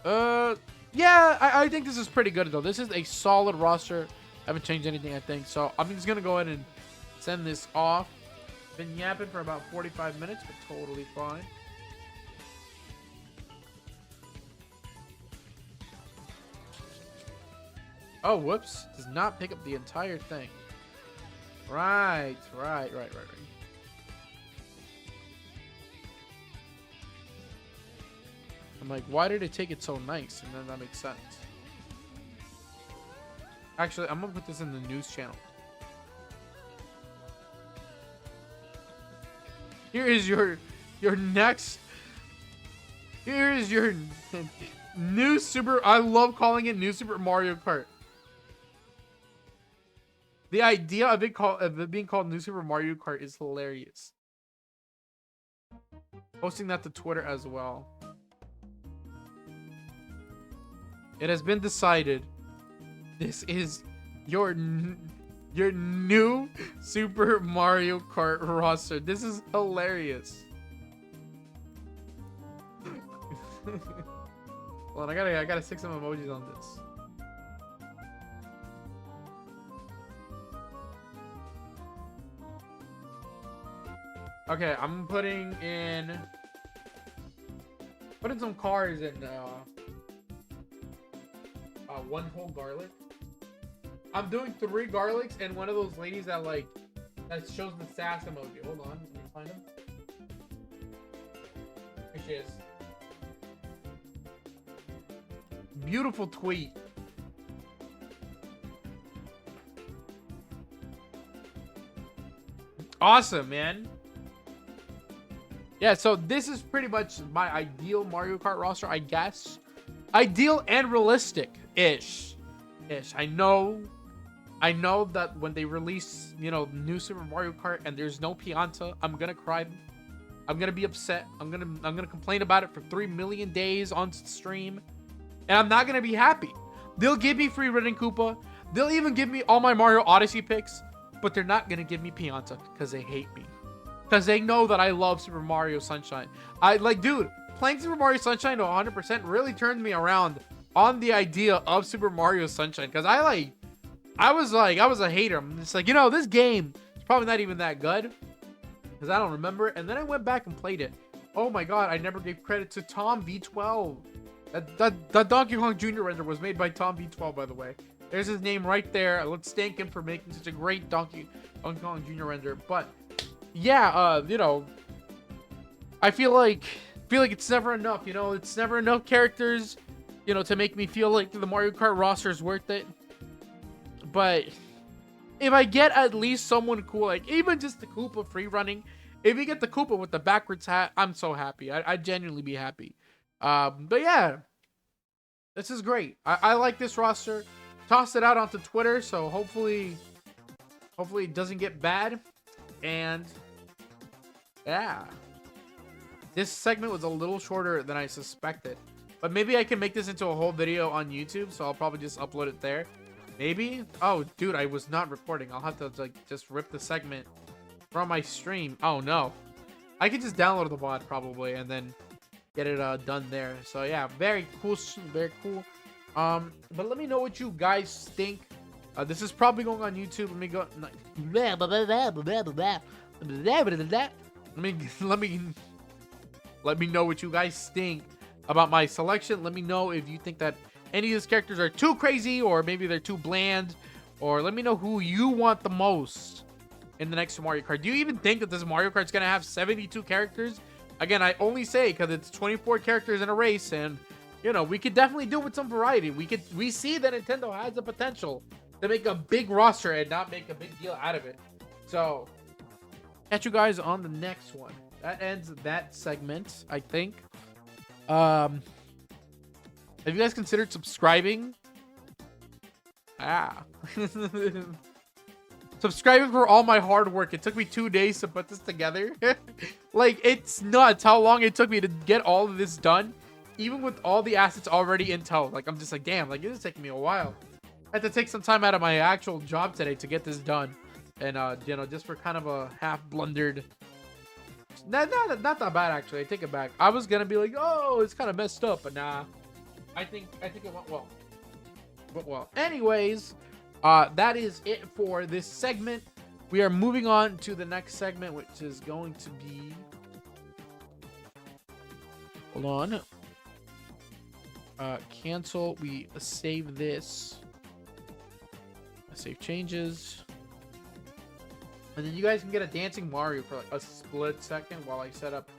Yeah, I think this is pretty good, though. This is a solid roster. I haven't changed anything, I think. So, I'm just going to go ahead and send this off. Been yapping for about 45 minutes, but totally fine. Oh, whoops. Does not pick up the entire thing. Right. I'm like, why did it take it so nice? And then that makes sense. Actually, I'm gonna put this in the news channel. Here is your next. Here is your new Super. I love calling it New Super Mario Kart. The idea of it being called New Super Mario Kart is hilarious. Posting that to Twitter as well. It has been decided. This is your new Super Mario Kart roster. This is hilarious. Hold on, I gotta stick some emojis on this. Okay, I'm putting some cars in one whole garlic. I'm doing 3 garlics and one of those ladies that shows the sass emoji. Hold on, let me find him. Here she is. Beautiful tweet. Awesome, man. Yeah, so this is pretty much my ideal Mario Kart roster, I guess. Ideal and realistic-ish. I know that when they release, you know, new Super Mario Kart and there's no Pianta, I'm gonna cry. I'm gonna be upset. I'm gonna complain about it for 3 million days on stream, and I'm not gonna be happy. They'll give me free running Koopa. They'll even give me all my Mario Odyssey picks. but they're not gonna give me Pianta because they hate me. Because they know that I love Super Mario Sunshine. Dude, playing Super Mario Sunshine to 100% really turned me around on the idea of Super Mario Sunshine. Because I was a hater. I'm just like, this game is probably not even that good. Because I don't remember. And then I went back and played it. Oh my god, I never gave credit to Tom V12. That Donkey Kong Jr. render was made by Tom V12, by the way. There's his name right there. Let's thank him for making such a great Donkey Kong Jr. render. But yeah, I feel like it's never enough. It's never enough characters, to make me feel like the Mario Kart roster is worth it. But if I get at least someone cool, like even just the Koopa free running, if you get the Koopa with the backwards hat, I'm so happy. I'd genuinely be happy. But yeah, this is great. I like this roster. Toss it out onto Twitter, so hopefully it doesn't get bad. And yeah, this segment was a little shorter than I suspected, but maybe I can make this into a whole video on YouTube, so I'll probably just upload it there. Maybe. Oh, dude, I was not recording. I'll have to just rip the segment from my stream. Oh no, I could just download the VOD probably and then get it done there. So yeah, very cool, very cool. But let me know what you guys think. This is probably going on YouTube. Let me go. Let me know what you guys think about my selection. Let me know if you think that any of these characters are too crazy, or maybe they're too bland, or let me know who you want the most in the next Mario Kart. Do you even think that this Mario Kart's gonna have 72 characters? Again, I only say because it's 24 characters in a race, and we could definitely do with some variety. We see that Nintendo has the potential to make a big roster and not make a big deal out of it. So, catch you guys on the next one. That ends that segment, I think. Have you guys considered subscribing? Subscribing for all my hard work. It took me 2 days to put this together. Like, it's nuts how long it took me to get all of this done. Even with all the assets already in tow. Like, I'm just like, damn, like, it's taking me a while. I had to take some time out of my actual job today to get this done. And, just for kind of a half blundered. Not that bad, actually. I take it back. I was gonna be like, oh, it's kind of messed up. But nah. I think it went well. Anyways, that is it for this segment. We are moving on to the next segment, which is going to be... Hold on. Cancel. We save this. Save changes. And then you guys can get a dancing Mario for like a split second while I set up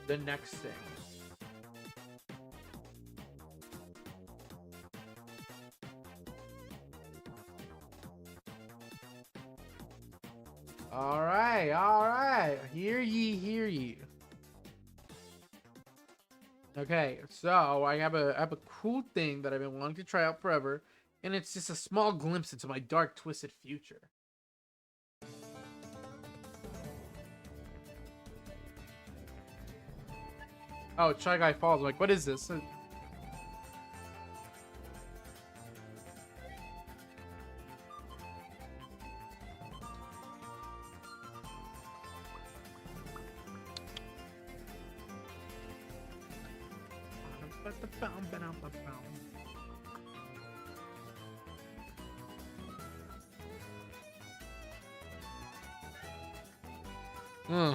the next thing. All right. Hear ye. Okay, so I have a cool thing that I've been wanting to try out forever, and it's just a small glimpse into my dark, twisted future. Oh, Shy Guy Falls. I'm like, what is this?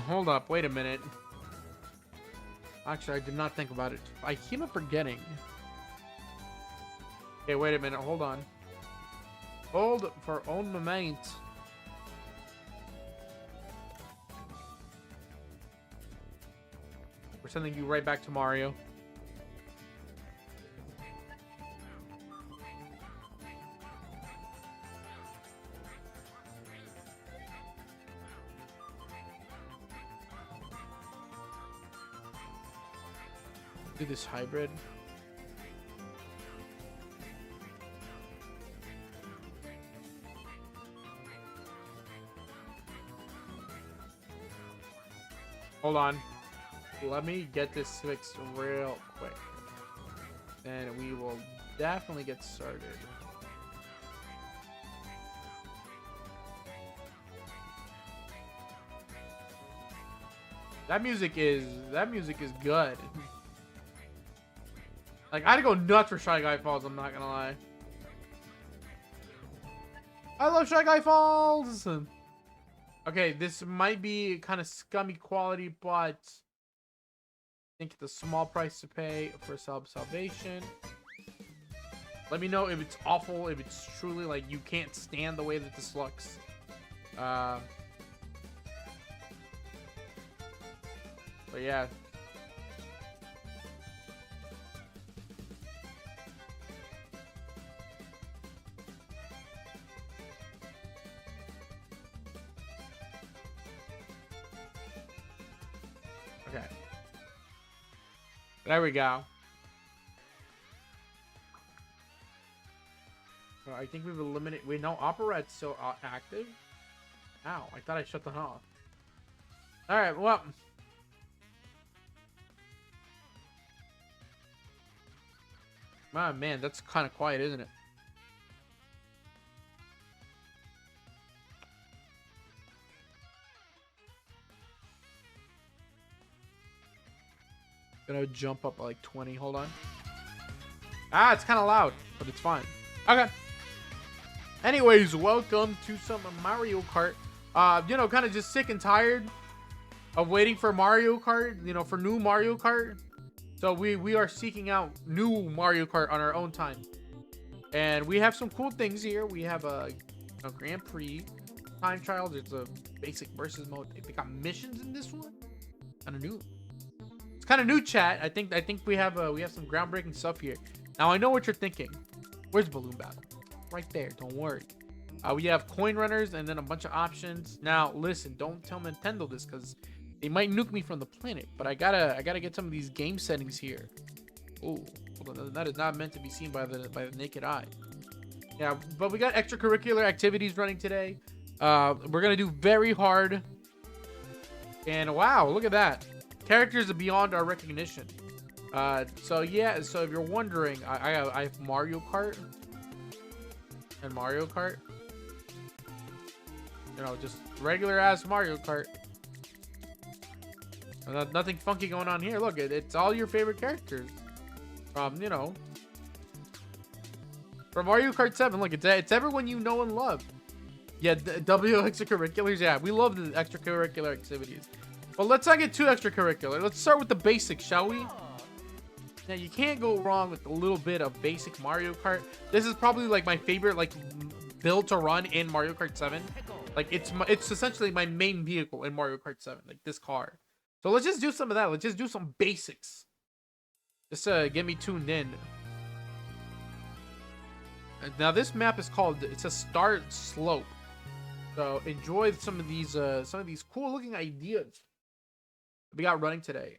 Hold up, wait a minute. Actually, I did not think about it. I keep on forgetting. Okay, wait a minute, hold on. Hold for un moment. We're sending you right back to Mario. Do this hybrid. Hold on. Let me get this fixed real quick. And we will definitely get started. That music is good. Like, I'd go nuts for Shy Guy Falls, I'm not gonna lie. I love Shy Guy Falls! Okay, this might be kind of scummy quality, but I think it's a small price to pay for salvation. Let me know if it's awful, if it's truly, like, you can't stand the way that this looks. But yeah. Okay. There we go. I think we've eliminated... Wait, no, Operette's still active? Ow, I thought I shut that off. Alright, well... Oh, man, that's kind of quiet, isn't it? Gonna jump up like 20. Hold on. Ah, it's kind of loud, but it's fine. Okay. Anyways, welcome to some Mario Kart. You know, kind of just sick and tired of waiting for Mario Kart, you know, for new Mario Kart. So we are seeking out new Mario Kart on our own time. And we have some cool things here. We have a Grand Prix time trial. There's a basic versus mode. They got missions in this one. Kind of new. It's kind of new, chat. I think we have some groundbreaking stuff here. Now I know what you're thinking. Where's Balloon Battle? Right there. Don't worry. We have coin runners and then a bunch of options. Now listen, don't tell Nintendo this because they might nuke me from the planet. But I gotta get some of these game settings here. Oh, that is not meant to be seen by the naked eye. Yeah, but we got extracurricular activities running today. We're gonna do very hard. And wow, look at that. Characters are beyond our recognition. So yeah, so if you're wondering, I have Mario Kart and Mario Kart. You know, just regular ass Mario Kart. Nothing funky going on here. Look, it's all your favorite characters. You know, for Mario Kart 7. Look, it's everyone you know and love. Yeah, W extracurriculars. Yeah, we love the extracurricular activities. But let's not get too extracurricular. Let's start with the basics, shall we? Now, you can't go wrong with a little bit of basic Mario Kart. This is probably like my favorite like build to run in Mario Kart 7. Like it's essentially my main vehicle in Mario Kart 7, like this car. So let's just do some of that. Let's just do some basics. Just get me tuned in. Now this map is called, it's a start slope. So enjoy some of these cool looking ideas we got running today.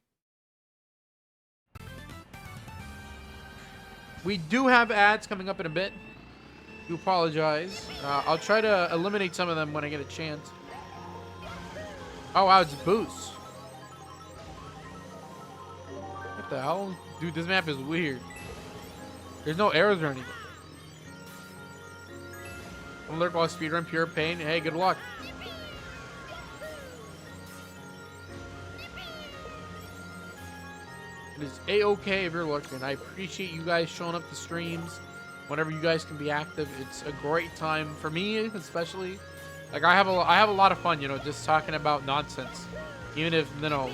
We do have ads coming up in a bit. Do apologize. I'll try to eliminate some of them when I get a chance. Oh wow, it's boost. What the hell? Dude, this map is weird. There's no arrows or anything. Alert while speedrun, pure pain. Hey, good luck. It is a-okay if you're looking. I appreciate you guys showing up to streams whenever you guys can be active. It's a great time for me, especially. Like I have a lot of fun, you know, just talking about nonsense, even if, you know,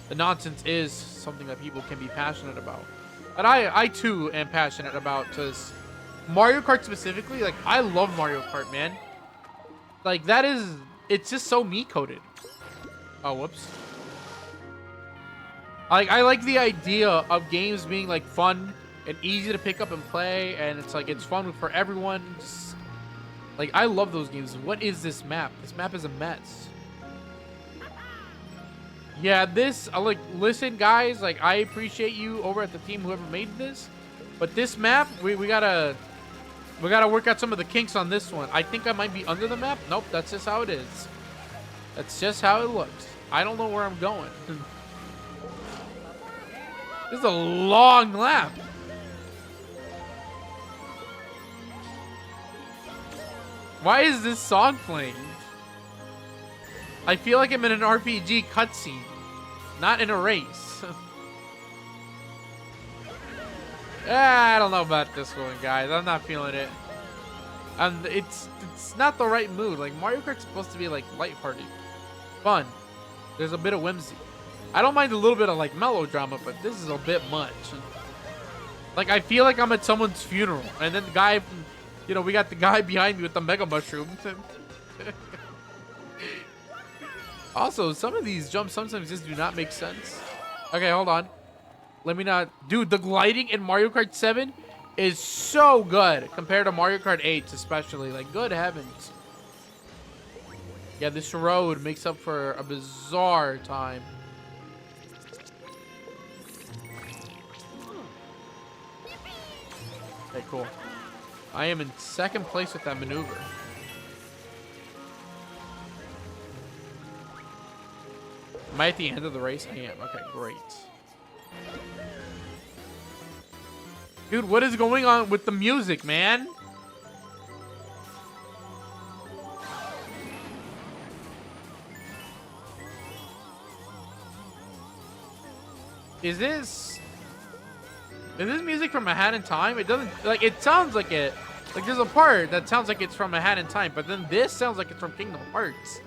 the nonsense is something that people can be passionate about. But I too am passionate about just Mario Kart specifically. Like I love Mario Kart, man. Like it's just so me coded. Oh, whoops. Like I like the idea of games being like fun and easy to pick up and play, and it's like it's fun for everyone. Just, like I love those games. What is this map? This map is a mess. Yeah, this like listen guys, like I appreciate you over at the team whoever made this, but this map we gotta work out some of the kinks on this one. I think I might be under the map. Nope, that's just how it is. That's just how it looks. I don't know where I'm going. This is a long lap. Why is this song playing? I feel like I'm in an RPG cutscene. Not in a race. I don't know about this one, guys. I'm not feeling it. It's not the right mood. Like, Mario Kart's supposed to be, like, lighthearted. Fun. There's a bit of whimsy. I don't mind a little bit of, like, melodrama, but this is a bit much. Like, I feel like I'm at someone's funeral. And then the guy, you know, we got the guy behind me with the Mega Mushrooms. Also, some of these jumps sometimes just do not make sense. Okay, hold on. Let me not... Dude, the gliding in Mario Kart 7 is so good compared to Mario Kart 8 especially. Like, good heavens. Yeah, this road makes up for a bizarre time. Okay, cool. I am in second place with that maneuver. Am I at the end of the race? I am. Okay, great. Dude, what is going on with the music, man? Is this music from A Hat in Time? It doesn't, like, it sounds like it. Like, there's a part that sounds like it's from A Hat in Time, but then this sounds like it's from Kingdom Hearts.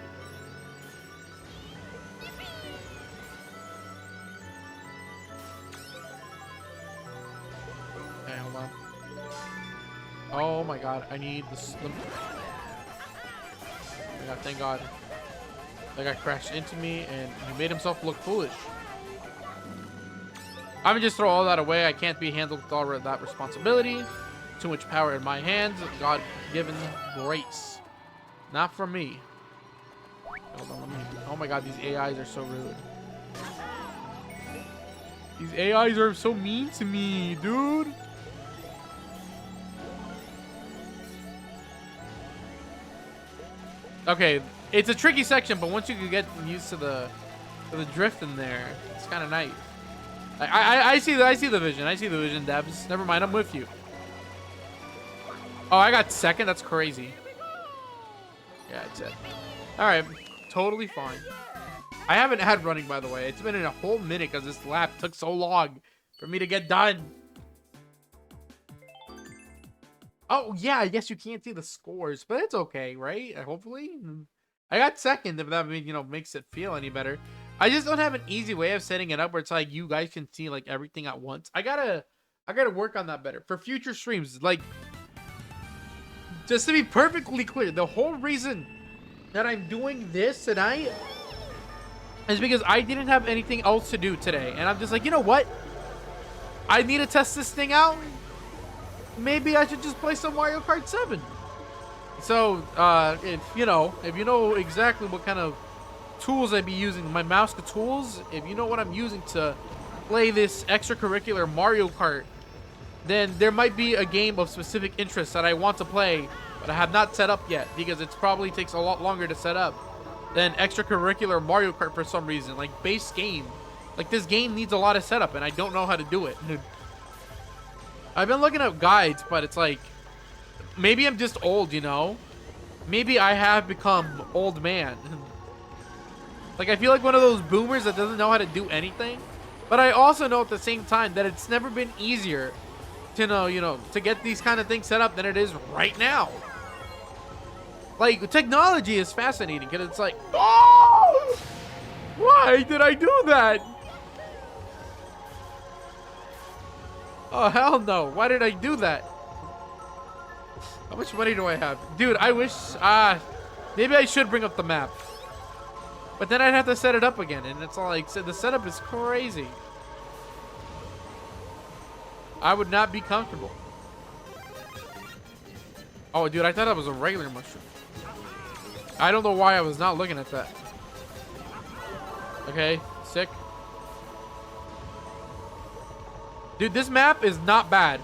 Okay, hold on. Oh my god, I need this. Oh my god, thank god. That guy crashed into me and he made himself look foolish. I'm gonna just throw all that away. I can't be handled with all of that responsibility. Too much power in my hands. God-given grace. Not for me. Hold on, let me... Oh my god, these AIs are so rude. These AIs are so mean to me, dude. Okay, it's a tricky section, but once you can get used to the drift in there, it's kind of nice. I see the vision. I see the vision, Debs. Never mind, I'm with you. Oh, I got second. That's crazy. Yeah, it's it. All right, totally fine. I haven't had running, by the way. It's been in a whole minute because this lap took so long for me to get done. Oh yeah, I guess you can't see the scores, but it's okay, right? Hopefully, I got second. If that means, you know, makes it feel any better. I just don't have an easy way of setting it up where it's like you guys can see like everything at once. I gotta work on that better for future streams. Like, just to be perfectly clear, the whole reason that I'm doing this tonight is because I didn't have anything else to do today, and I'm just like, you know what? I need to test this thing out. Maybe I should just play some Mario Kart 7. So, if you know exactly what kind of tools I'd be using, my mouse tools, if you know what I'm using to play this extracurricular Mario Kart, then there might be a game of specific interest that I want to play, but I have not set up yet because it probably takes a lot longer to set up than extracurricular Mario Kart for some reason. Like, base game, like this game needs a lot of setup, and I don't know how to do it. I've been looking up guides, but it's like, maybe I'm just old, you know? Maybe I have become old man. Like, I feel like one of those boomers that doesn't know how to do anything. But I also know at the same time that it's never been easier to know, you know, to get these kind of things set up than it is right now. Like, technology is fascinating because it's like, oh, why did I do that? Oh, hell no. Why did I do that? How much money do I have? Dude, I wish, maybe I should bring up the map. But then I'd have to set it up again, and it's all like, the setup is crazy. I would not be comfortable. Oh, dude, I thought that was a regular mushroom. I don't know why I was not looking at that. Okay, sick. Dude, this map is not bad.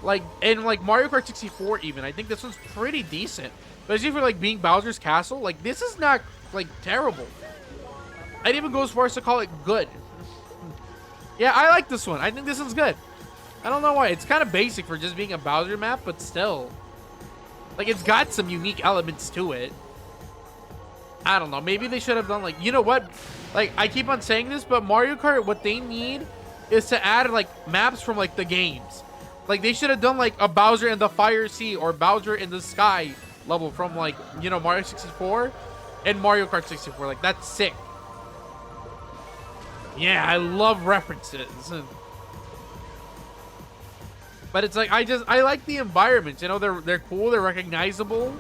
Like, in like Mario Kart 64 even, I think this one's pretty decent. Especially for like being Bowser's Castle. Like, this is not like terrible. I'd even go as far as to call it good. Yeah, I like this one. I think this one's good. I don't know why. It's kind of basic for just being a Bowser map, but still. Like, it's got some unique elements to it. I don't know. Maybe they should have done like, you know what? Like, I keep on saying this, but Mario Kart, what they need is to add like maps from like the games. Like, they should have done like a Bowser in the Fire Sea or Bowser in the Sky level from like, you know, Mario 64 and Mario Kart 64. Like, that's sick. Yeah, I love references. But it's like, I like the environments. You know, they're cool, they're recognizable.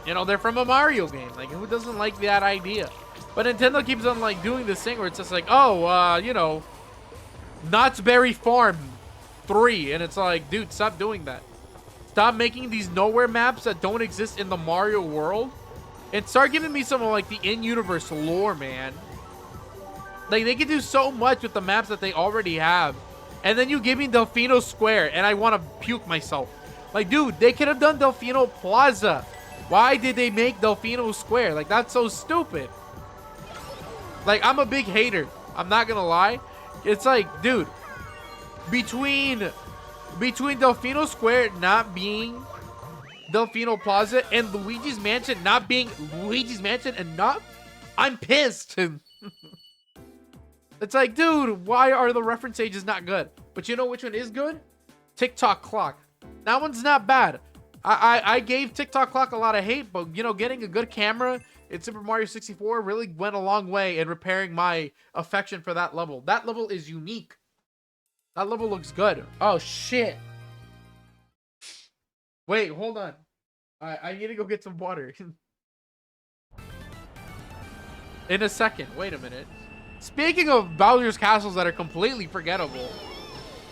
You know, they're from a Mario game. Like, who doesn't like that idea? But Nintendo keeps on like doing this thing where it's just like, oh, you know, Knott's Berry Farm 3, and it's like, dude, stop doing that. Stop making these nowhere maps that don't exist in the Mario world, and start giving me some of like the in-universe lore, man. Like, they can do so much with the maps that they already have, and then you give me Delfino Square, and I want to puke myself. Like, dude, they could have done Delfino Plaza. Why did they make Delfino Square? Like, that's so stupid. Like, I'm a big hater. I'm not gonna lie. It's like, dude, between Delfino Square not being Delfino Plaza and Luigi's Mansion not being Luigi's Mansion and not, I'm pissed. It's like, dude, why are the reference ages not good? But you know which one is good? TikTok Clock. That one's not bad. I gave TikTok Clock a lot of hate, but, you know, getting a good camera in Super Mario 64 really went a long way in repairing my affection for that level. That level is unique. That level looks good. Oh, shit. Wait, hold on. I need to go get some water. In a second. Wait a minute. Speaking of Bowser's castles that are completely forgettable,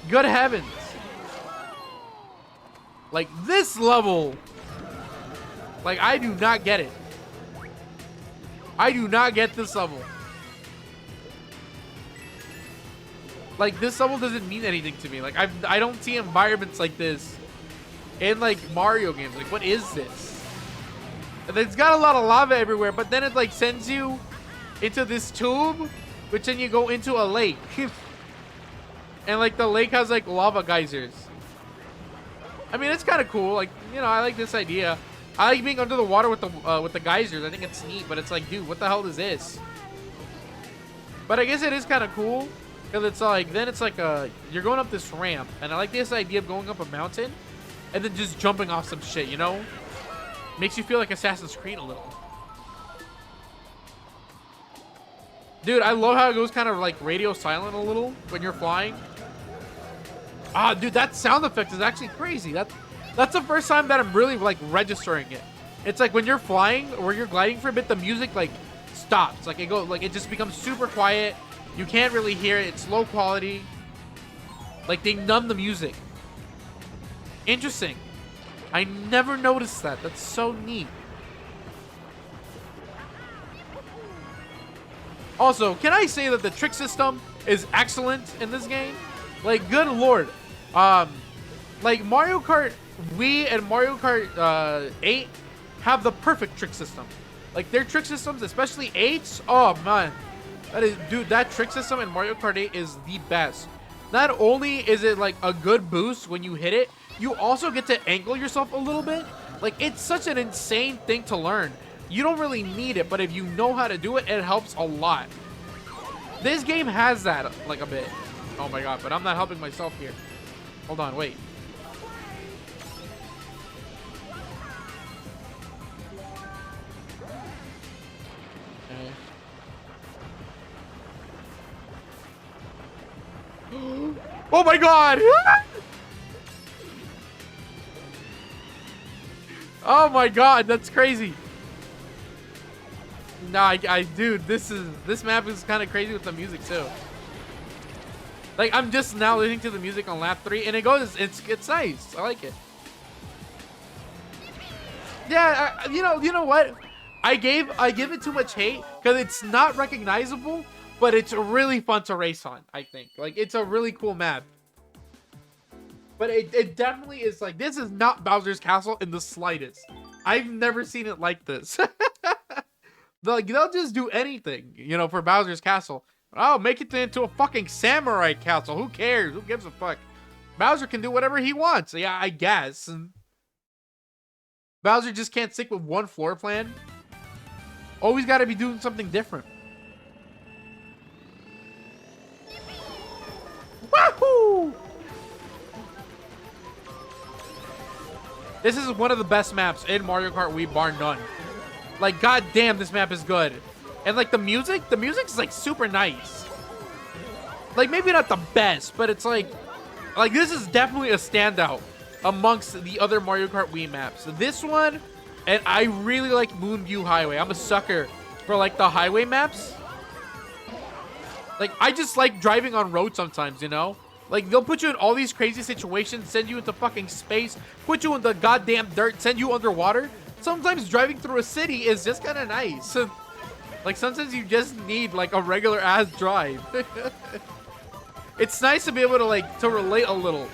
good heavens. Like, this level, like, I do not get it. I do not get this level. Like, this level doesn't mean anything to me. Like, I don't see environments like this in, like, Mario games. Like, what is this? And it's got a lot of lava everywhere, but then it, like, sends you into this tube, which then you go into a lake. And, like, the lake has, like, lava geysers. I mean, it's kind of cool. Like, you know, I like this idea. I like being under the water with the geysers. I think it's neat, but it's like, dude, what the hell is this? But I guess it is kind of cool because it's like, then it's like you're going up this ramp, and I like this idea of going up a mountain and then just jumping off some shit, you know? Makes you feel like Assassin's Creed a little. Dude, I love how it goes kind of like radio silent a little when you're flying. Ah, dude, that sound effect is actually crazy. That's the first time that I'm really like registering it. It's like when you're flying or you're gliding for a bit, the music like stops. Like it just becomes super quiet. You can't really hear it. It's low quality. Like they numb the music. Interesting. I never noticed that. That's so neat. Also, can I say that the trick system is excellent in this game? Like, good lord. Like Mario Kart Wii and Mario Kart 8 have the perfect trick system. Like their trick systems, especially 8's, oh man. That is, dude, that trick system in Mario Kart 8 is the best. Not only is it like a good boost when you hit it, you also get to angle yourself a little bit. Like, it's such an insane thing to learn. You don't really need it, but if you know how to do it, it helps a lot. This game has that, like, a bit. Oh my god, but I'm not helping myself here. Hold on, wait. Okay. Oh my god! Oh my god, that's crazy. Nah, dude, this map is kind of crazy with the music too. Like, I'm just now listening to the music on lap 3, and it's nice. I like it. Yeah, you know what? I give it too much hate because it's not recognizable, but it's really fun to race on. I think like it's a really cool map. But it definitely is like, this is not Bowser's Castle in the slightest. I've never seen it like this. Like, they'll just do anything, you know, for Bowser's Castle. Oh, make it into a fucking samurai castle. Who cares? Who gives a fuck? Bowser can do whatever he wants. Yeah, I guess. Bowser just can't stick with one floor plan. Always got to be doing something different. Wahoo! This is one of the best maps in Mario Kart Wii, bar none. Like, goddamn, this map is good. And like the music is like super nice. Like, maybe not the best, but it's like this is definitely a standout amongst the other Mario Kart Wii maps. This one, and I really like Moonview Highway. I'm a sucker for like the highway maps. Like, I just like driving on roads sometimes, you know? Like, they'll put you in all these crazy situations, send you into fucking space, put you in the goddamn dirt, send you underwater. Sometimes driving through a city is just kind of nice. Like, sometimes you just need, like, a regular-ass drive. It's nice to be able to, like, to relate a little.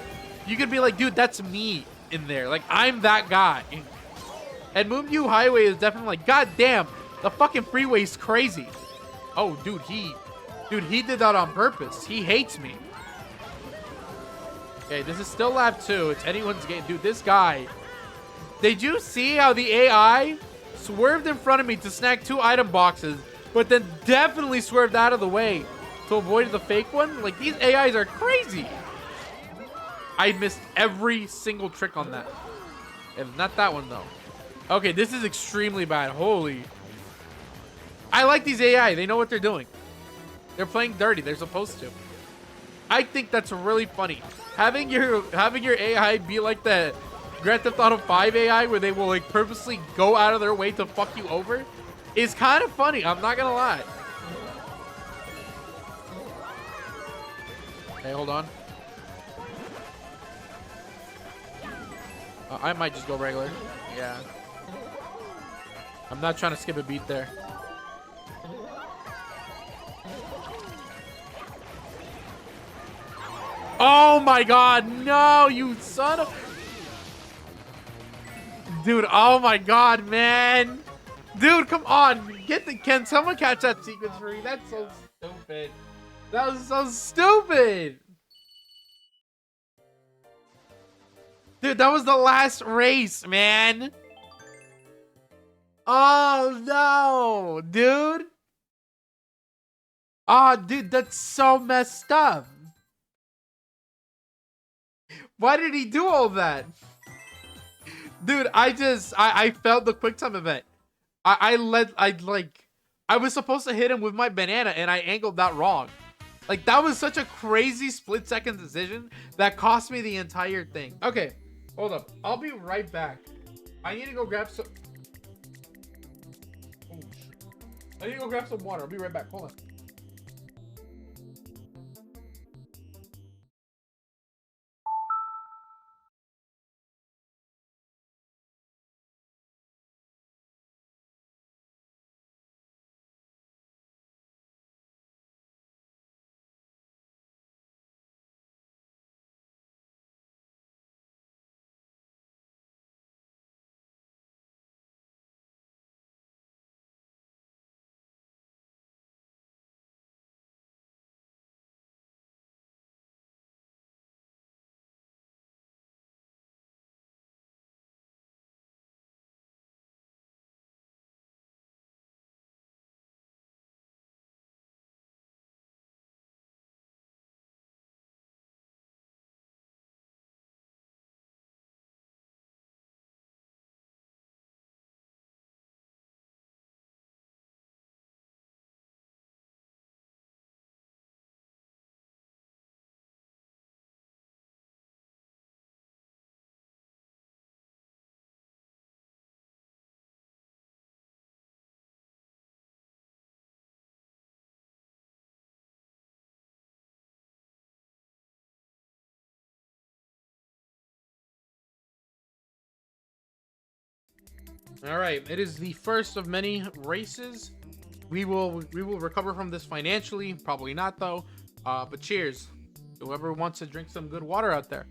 You could be like, dude, that's me in there. Like, I'm that guy. And Moonview Highway is definitely like, god damn, the fucking freeway's crazy. Oh, dude, he did that on purpose. He hates me. Okay, this is still lap 2. It's anyone's game. Dude, this guy. Did you see how the AI swerved in front of me to snag 2 item boxes, but then definitely swerved out of the way to avoid the fake one? Like, these AIs are crazy. I missed every single trick on that. And not that one, though. Okay, this is extremely bad. Holy. I like these AI. They know what they're doing. They're playing dirty. They're supposed to. I think that's really funny. Having your AI be like the Grand Theft Auto 5 AI, where they will like purposely go out of their way to fuck you over, is kind of funny. I'm not gonna lie. Okay, hold on. I might just go regular. Yeah. I'm not trying to skip a beat there. Oh my god, no, you son of... Dude, oh my god, man. Dude, come on. Can someone catch that sequence for me? That's so stupid. That was so stupid. Dude, that was the last race, man. Oh, no. Dude. Oh, dude, that's so messed up. Why did he do all that? Dude, I failed the quick time event. I was supposed to hit him with my banana and I angled that wrong. Like, that was such a crazy split-second decision that cost me the entire thing. Okay, hold up. I'll be right back. I need to go grab some... Oh, shit. I need to go grab some water. I'll be right back. Hold on. All right, it is the first of many races. We will recover from this financially, probably not though. But cheers, whoever wants to drink some good water out there.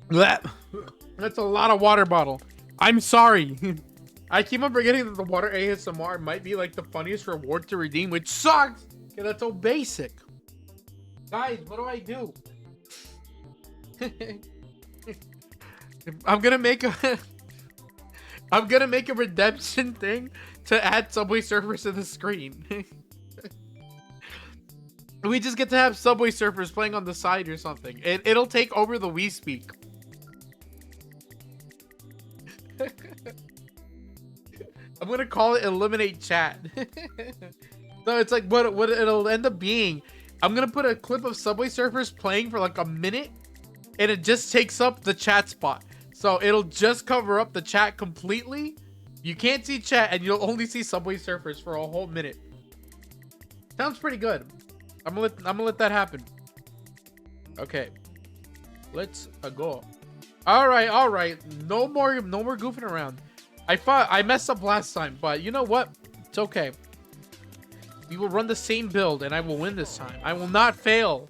That's a lot of water bottle. I'm sorry. I keep on forgetting that the water ASMR might be like the funniest reward to redeem, which sucks. Okay, that's so basic. Guys, what do I do? I'm gonna make a I'm gonna make a redemption thing to add Subway Surfers to the screen. We just get to have Subway Surfers playing on the side or something. It'll take over the Wii Speak. I'm gonna call it Eliminate Chat. So it's like what it'll end up being. I'm gonna put a clip of Subway Surfers playing for like a minute, and it just takes up the chat spot. So it'll just cover up the chat completely. You can't see chat, and you'll only see Subway Surfers for a whole minute. Sounds pretty good. I'm gonna let that happen. Okay, let's go. All right. No more goofing around. I messed up last time, but you know what? It's okay. We will run the same build, and I will win this time. I will not fail.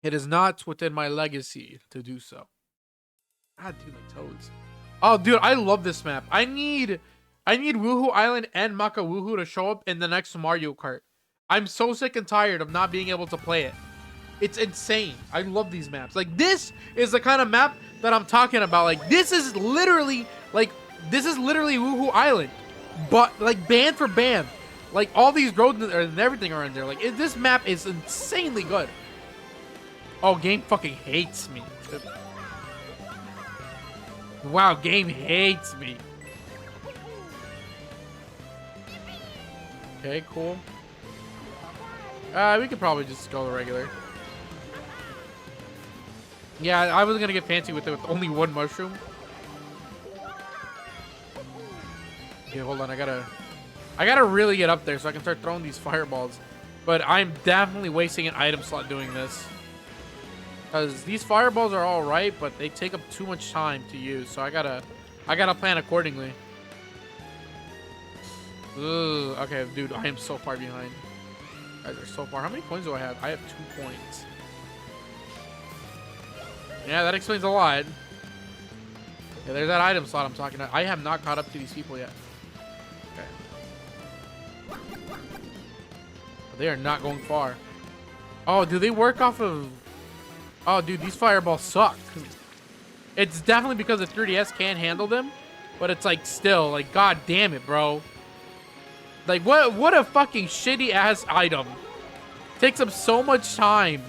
It is not within my legacy to do so. God, dude, my toes. Oh, dude, I love this map. I need Woohoo Island and Maka Woohoo to show up in the next Mario Kart. I'm so sick and tired of not being able to play it. It's insane. I love these maps. Like, this is the kind of map that I'm talking about. Like, this is literally Woohoo Island, but like band for band. Like, all these roads and everything are in there. Like, this map is insanely good. Oh, game fucking hates me. Wow, game hates me. Okay, cool. We could probably just go the regular. Yeah, I was gonna get fancy with it with only one mushroom. Okay, hold on. I gotta really get up there so I can start throwing these fireballs. But I'm definitely wasting an item slot doing this. Because these fireballs are all right, but they take up too much time to use. So I gotta plan accordingly. Ugh, okay, dude, I am so far behind. Guys are so far. How many coins do I have? I have 2 points. Yeah, that explains a lot. Yeah, there's that item slot I'm talking about. I have not caught up to these people yet. Okay. They are not going far. Oh, do they work off of... Oh, dude, these fireballs suck. It's definitely because the 3DS can't handle them. But it's like, still, like, god damn it, bro. Like, what a fucking shitty-ass item. Takes up so much time.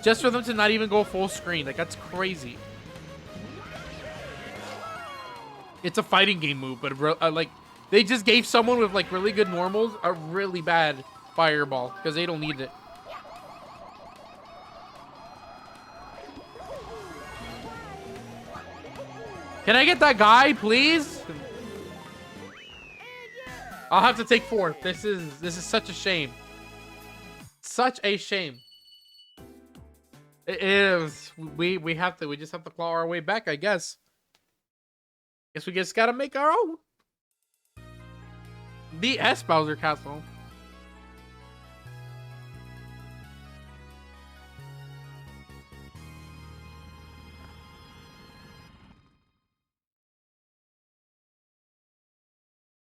Just for them to not even go full screen. Like, that's crazy. It's a fighting game move, but like, they just gave someone with, like, really good normals a really bad fireball. Because they don't need it. Can I get that guy, please? I'll have to take fourth. This is such a shame. Such a shame. It is. We just have to claw our way back, I guess. Guess we just gotta make our own. The S Bowser Castle.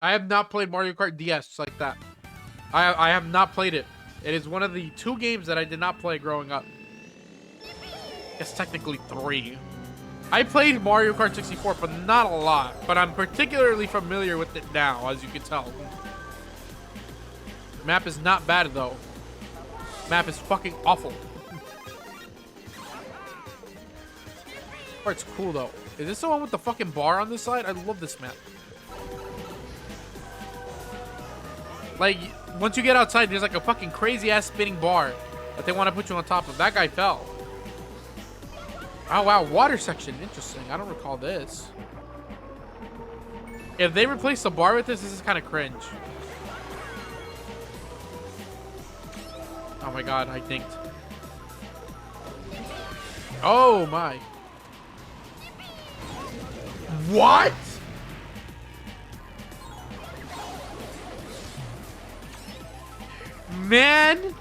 I have not played Mario Kart DS like that. I have not played it. It is one of the 2 games that I did not play growing up. It's technically 3. I played Mario Kart 64, but not a lot. But I'm particularly familiar with it now, as you can tell. Map is not bad, though. Map is fucking awful. Part's cool, though. Is this the one with the fucking bar on this side? I love this map. Like, once you get outside, there's like a fucking crazy-ass spinning bar that they want to put you on top of. That guy fell. Oh, wow. Water section. Interesting. I don't recall this. If they replace the bar with this is kind of cringe. Oh, my God. I dinked. Oh, my. What? Man,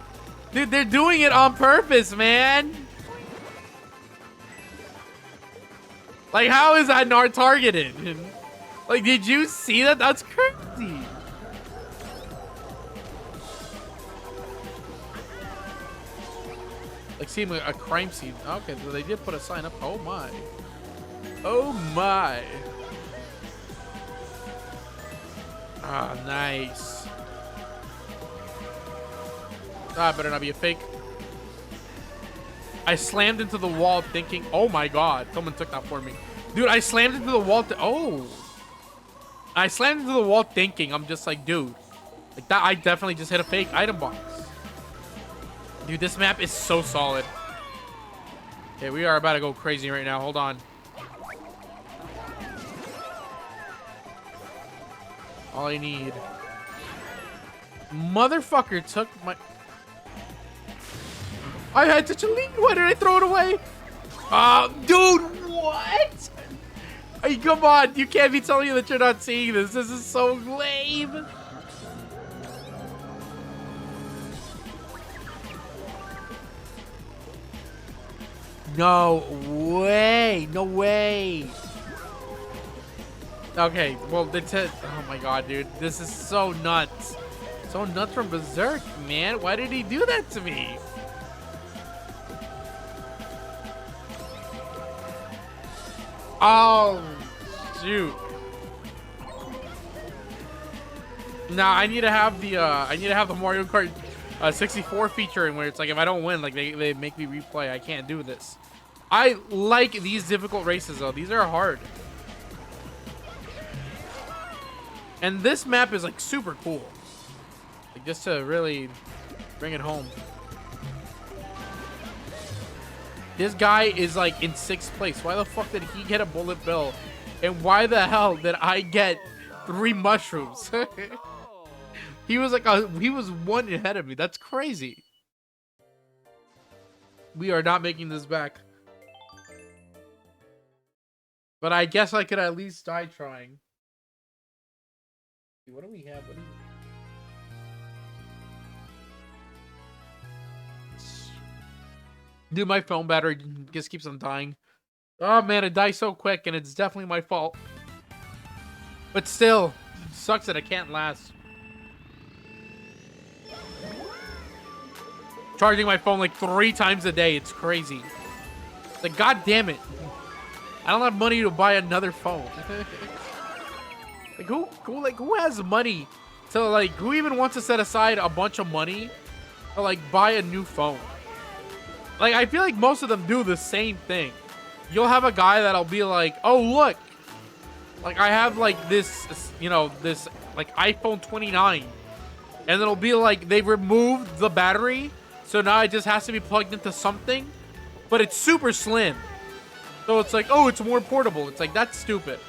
dude, they're doing it on purpose, man. Like, how is that not targeted? Like, did you see that? That's crazy. seem like a crime scene. Okay, so they did put a sign up. Oh my. Oh my. Ah, nice. Ah, better not be a fake. I slammed into the wall thinking, oh my god, someone took that for me. Dude, I slammed into the wall. Oh. I slammed into the wall thinking, I'm just like, dude. Like that, I definitely just hit a fake item box. Dude, this map is so solid. Okay, we are about to go crazy right now. Hold on. All I need. Motherfucker took my... I had such a lead. Why did I throw it away? Dude, what? Hey, come on. You can't be telling me that you're not seeing this. This is so lame. No way. No way. Okay, well, oh my god, dude. This is so nuts. So nuts from Berserk, man. Why did he do that to me? Oh, shoot. Nah, I need to have the Mario Kart 64 feature in where it's like if I don't win, like they make me replay. I can't do this. I like these difficult races though. These are hard. And this map is like super cool. Like just to really bring it home. This guy is like in 6th place. Why the fuck did he get a bullet bill? And why the hell did I get 3 mushrooms? He was like he was 1 ahead of me. That's crazy. We are not making this back. But I guess I could at least die trying. What do we have? What is... Dude, my phone battery just keeps on dying. Oh man, it dies so quick and it's definitely my fault. But still, it sucks that it can't last. Charging my phone like 3 times a day. It's crazy. Like, god damn it. I don't have money to buy another phone. Like who has money to like, who even wants to set aside a bunch of money to like buy a new phone? Like, I feel like most of them do the same thing. You'll have a guy that'll be like, oh look, like I have like this, you know, this like iPhone 29, and it'll be like they removed the battery, so now it just has to be plugged into something, but it's super slim. So it's like, oh, it's more portable. It's like, that's stupid.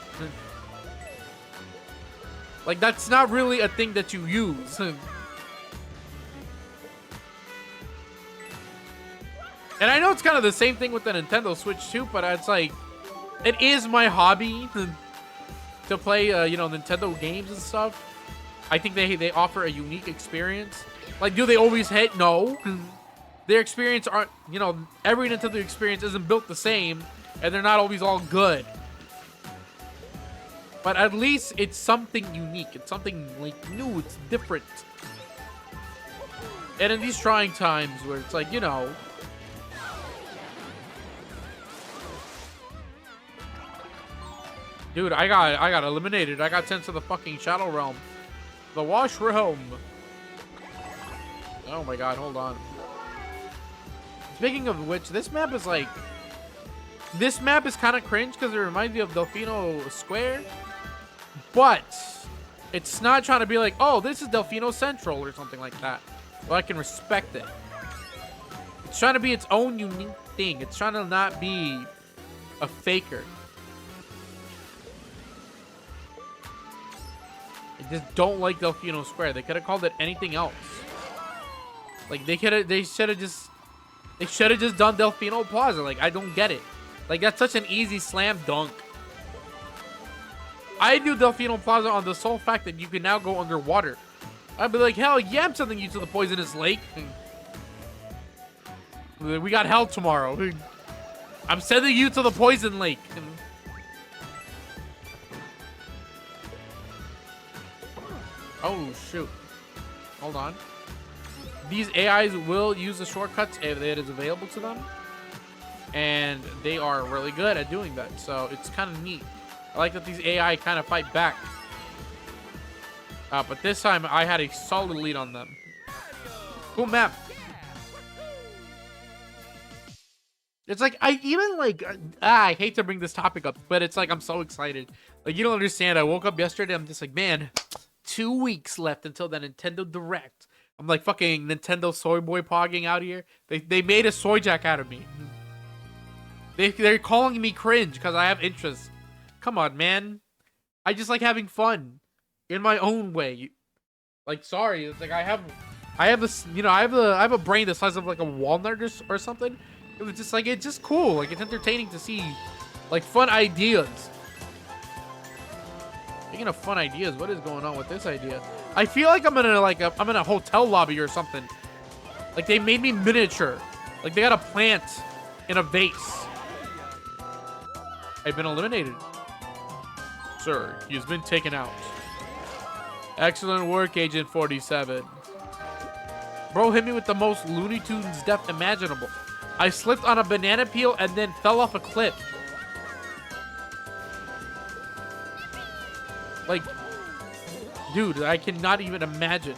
Like, that's not really a thing that you use. And I know it's kind of the same thing with the Nintendo Switch too, but it's like, it is my hobby to play, you know, Nintendo games and stuff. I think they offer a unique experience. Like, do they always hit? No. Their experience aren't, you know, every Nintendo experience isn't built the same, and they're not always all good. But at least it's something unique. It's something like new. It's different. And in these trying times where it's like, you know, dude, I got eliminated. I got sent to the fucking Shadow Realm. The Wash Realm. Oh my god, hold on. Speaking of which, this map is like, this map is kind of cringe because it reminds me of Delfino Square. But it's not trying to be like, oh, this is Delfino Central or something like that. Well, I can respect it. It's trying to be its own unique thing. It's trying to not be a faker. I just don't like Delfino Square. They could have called it anything else. Like they should have just done Delfino Plaza. Like, I don't get it. Like, that's such an easy slam dunk. I do Delfino Plaza on the sole fact that you can now go underwater. I'd be like, hell yeah, I'm sending you to the poisonous lake. We got hell tomorrow. I'm sending you to the poison lake. Oh, shoot. Hold on. these AIs will use the shortcuts if it is available to them, and they are really good at doing that. So it's kind of neat. I like that these AI kind of fight back. But this time I had a solid lead on them. Cool map. It's like, I even like, I hate to bring this topic up, but it's like, I'm so excited. Like, you don't understand. I woke up yesterday. I'm just like, man, 2 weeks left until the Nintendo Direct. I'm like fucking Nintendo soy boy pogging out here. They made a soy jack out of me. They're calling me cringe because I have interest. Come on, man. I just like having fun in my own way. Like, sorry. It's like, I have this, you know, I have a brain the size of like a walnut or something. It was just like, it's just cool. Like, it's entertaining to see, like, fun ideas. Speaking of fun ideas, what is going on with this idea? I feel like I'm in a hotel lobby or something. Like, they made me miniature. Like, they got a plant in a vase. I've been eliminated. Sir, he's been taken out. Excellent work, Agent 47. Bro hit me with the most Looney Tunes death imaginable. I slipped on a banana peel and then fell off a cliff. Like, dude, I cannot even imagine.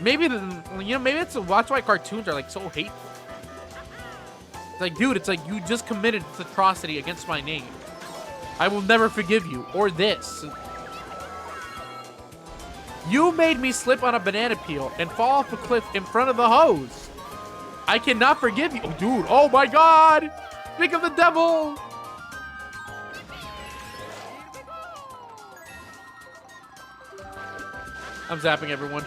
Maybe, maybe that's why cartoons are like so hateful. It's like, dude, it's like you just committed this atrocity against my name. I will never forgive you or this. You made me slip on a banana peel and fall off a cliff in front of the hose. I cannot forgive you. Oh, dude. Oh, my God. Think of the devil. I'm zapping everyone.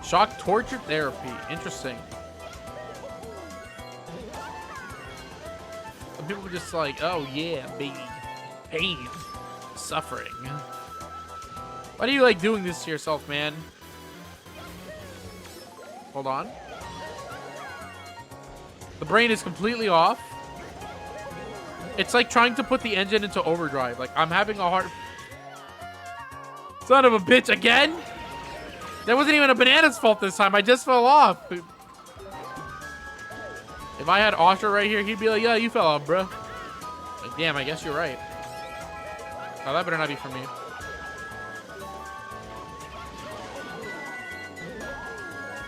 Shock torture therapy. Interesting. Some people are just like, oh, yeah, baby. Pain. Suffering. Why are you like doing this to yourself, man? Hold on. The brain is completely off. It's like trying to put the engine into overdrive. Like, I'm having a hard... Son of a bitch, again? That wasn't even a banana's fault this time. I just fell off. If I had Osher right here, he'd be like, yeah, you fell off, bro. Like, damn, I guess you're right. Oh, that better not be for me.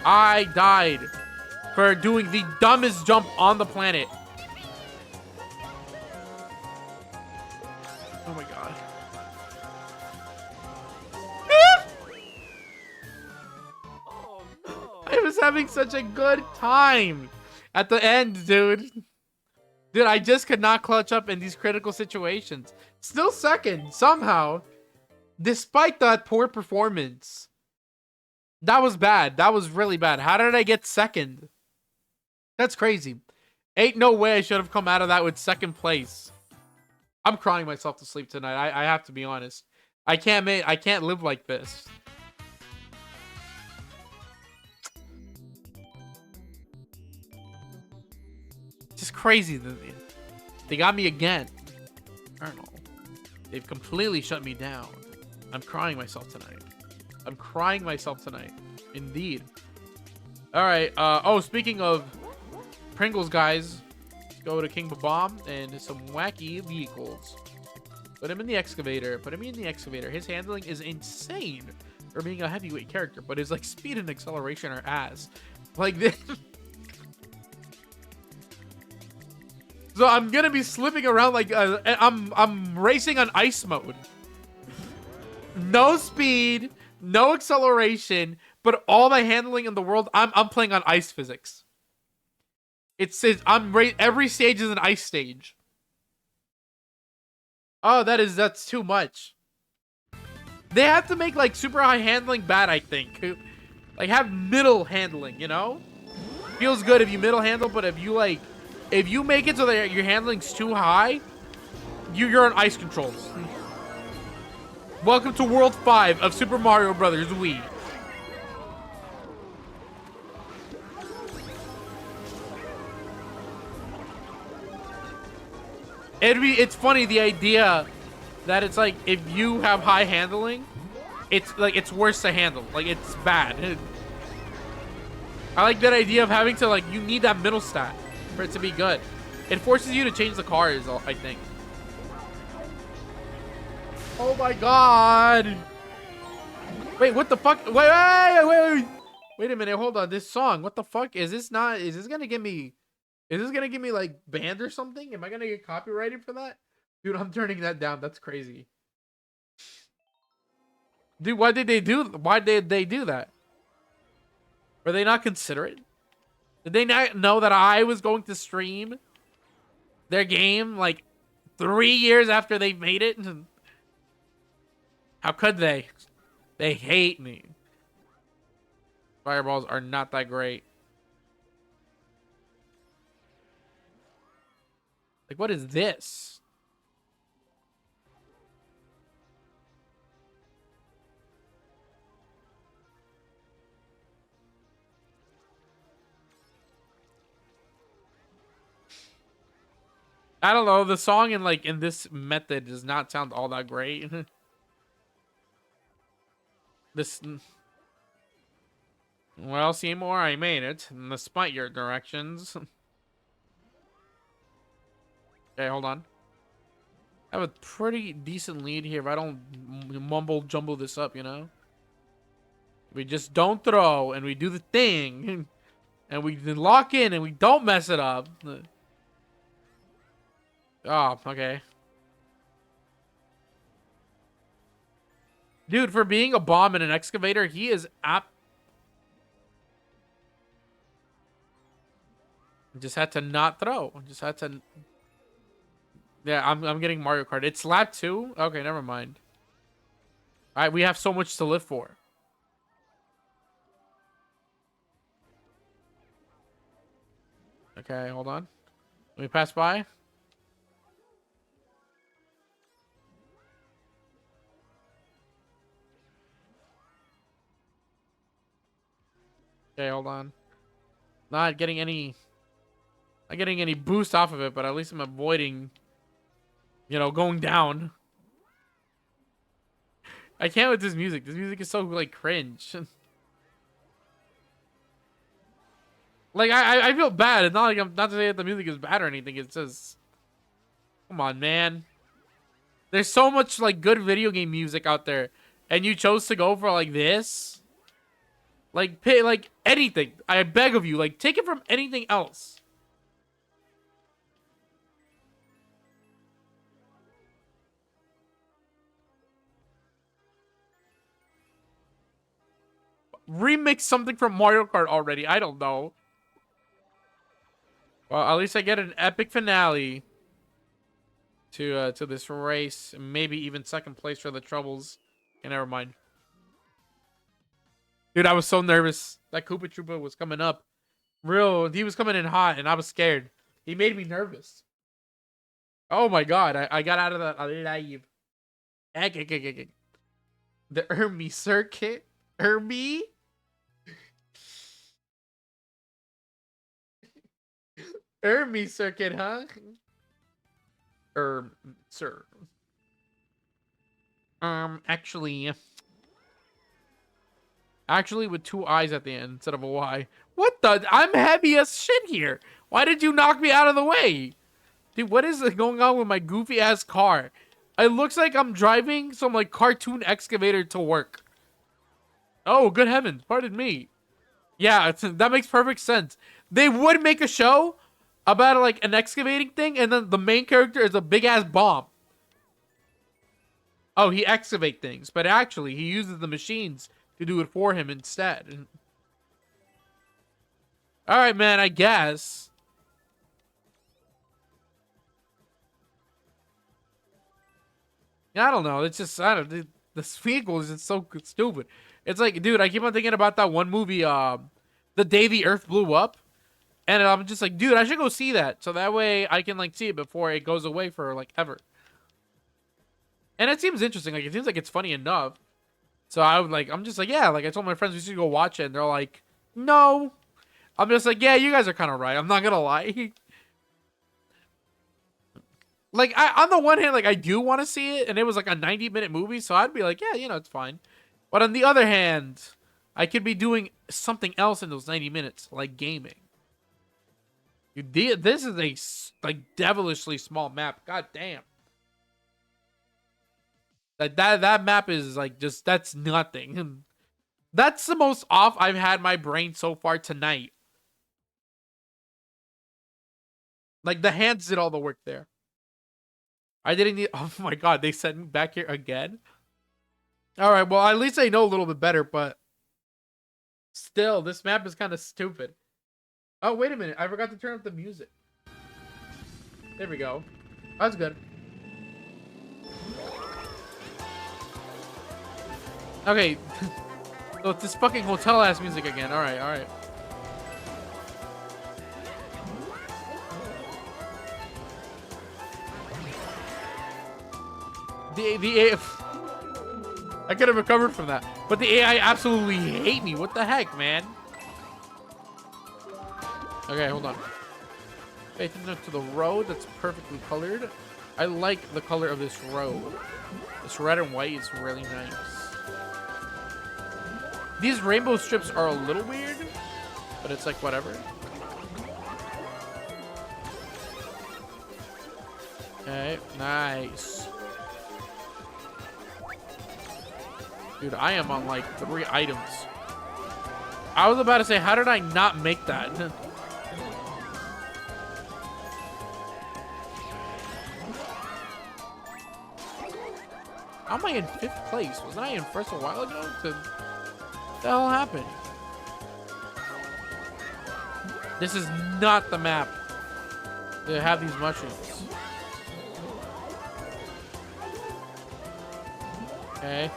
I died for doing the dumbest jump on the planet. Oh my God. Oh, no. I was having such a good time at the end, dude. Dude, I just could not clutch up in these critical situations. Still second, somehow. Despite that poor performance. That was bad. That was really bad. How did I get second? That's crazy. Ain't no way I should have come out of that with second place. I'm crying myself to sleep tonight. I have to be honest. I can't live like this. Just crazy. They got me again. Colonel. They've completely shut me down. I'm crying myself tonight. I'm crying myself tonight. Indeed. All right. Oh, speaking of Pringles, guys, let's go to King Bomb and some wacky vehicles. Put him in the excavator. Put him in the excavator. His handling is insane for being a heavyweight character, but his like speed and acceleration are ass. Like this. So I'm gonna be slipping around like I'm racing on ice mode. No speed. No acceleration, but all my handling in the world, I'm playing on ice physics. It says every stage is an ice stage. Oh, that's too much. They have to make like super high handling bad, I think. Like have middle handling, you know? Feels good if you middle handle, but if you make it so that your handling's too high, you're on ice controls. Welcome to World 5 of Super Mario Brothers Wii. It's funny, the idea that it's like if you have high handling, it's like it's worse to handle. Like it's bad. I like that idea of having to like you need that middle stat for it to be good. It forces you to change the cars, I think. Oh my god. Wait, what the fuck? Wait a minute, hold on. This song, what the fuck? Is this gonna get me like banned or something? Am I gonna get copyrighted for that? Dude, I'm turning that down. That's crazy. Dude, why did they do that? Were they not considerate? Did they not know that I was going to stream their game like 3 years after they made it? How could they? They hate me. Fireballs are not that great. Like, what is this? I don't know. The song in this method does not sound all that great. This. Well, Seymour, I made it, despite your directions. Okay, hold on. I have a pretty decent lead here if I don't mumble jumble this up, you know? We just don't throw, and we do the thing, and we lock in, and we don't mess it up. Oh, okay. Dude, for being a bomb and an excavator, he is just had to not throw. Just had to. Yeah, I'm getting Mario Kart. It's lap 2? Okay, never mind. All right, we have so much to live for. Okay, hold on. Let me pass by. Okay, hold on. Not getting any boost off of it, but at least I'm avoiding, going down. I can't with this music. This music is so like cringe. Like I feel bad. It's not like I'm not to say that the music is bad or anything. It's just, come on, man. There's so much like good video game music out there, and you chose to go for like this. Like pay like anything. I beg of you, like take it from anything else. Remix something from Mario Kart already. I don't know. Well, at least I get an epic finale to this race. Maybe even second place for the troubles. Okay, never mind. Dude, I was so nervous. That Koopa Troopa was coming up. He was coming in hot, and I was scared. He made me nervous. Oh my god, I got out of that alive. The Ermi circuit? Ermi? Ermi circuit, huh? Sir. Actually... Actually, with 2 I's at the end instead of a Y. What the? I'm heavy as shit here. Why did you knock me out of the way? Dude, what is going on with my goofy ass car? It looks like I'm driving some like cartoon excavator to work. Oh, good heavens. Pardon me. Yeah, that makes perfect sense. They would make a show about like an excavating thing, and then the main character is a big ass bomb. Oh, he excavate things, but actually he uses the machines to do it for him instead. All right, man, I guess. I don't know. It's just, I don't. This vehicle is just so stupid. It's like, dude, I keep on thinking about that one movie, The Day the Earth Blew Up, and I'm just like, dude, I should go see that, so that way I can like see it before it goes away for like ever. And it seems interesting. Like, it seems like it's funny enough. So I'm just like, yeah, like I told my friends we should go watch it, and they're like, no. I'm just like, yeah, you guys are kind of right. I'm not gonna lie. like, on the one hand, like, I do want to see it, and it was like a 90-minute movie, so I'd be like, yeah, you know, it's fine. But on the other hand, I could be doing something else in those 90 minutes, like gaming. This is a, like, devilishly small map. God damn. That map is, like, just, that's nothing. That's the most off I've had my brain so far tonight. Like, the hands did all the work there. I didn't need... Oh my god, they sent me back here again? Alright, well, at least I know a little bit better, but... Still, this map is kind of stupid. Oh, wait a minute. I forgot to turn up the music. There we go. That's good. Okay. So it's this fucking hotel-ass music again. Alright, alright. The I could have recovered from that. But the AI absolutely hate me. What the heck, man? Okay, hold on. Pay attention to the road that's perfectly colored. I like the color of this road. This red and white is really nice. These rainbow strips are a little weird, but it's like whatever. Okay, nice. Dude, I am on like 3 items. I was about to say, how did I not make that? How am I in 5th place? Wasn't I in first a while ago? What the hell happened? This is not the map. They have these mushrooms. Okay.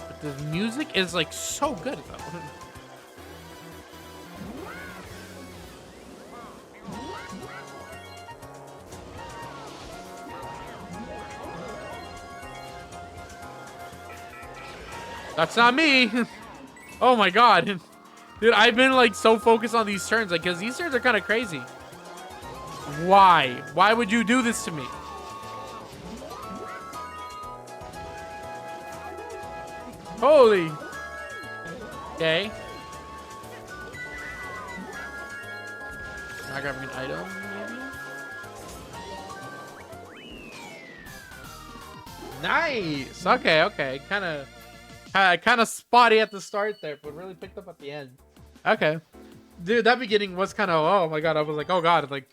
But the music is like so good though. That's not me. Oh my god. Dude, I've been like so focused on these turns, like, because these turns are kind of crazy. Why? Why would you do this to me? Holy. Okay. Not grabbing an item, maybe? Nice. Okay, okay. Kind of spotty at the start there, but really picked up at the end. Okay. Dude, that beginning was kind of, oh my god, I was like, oh god, like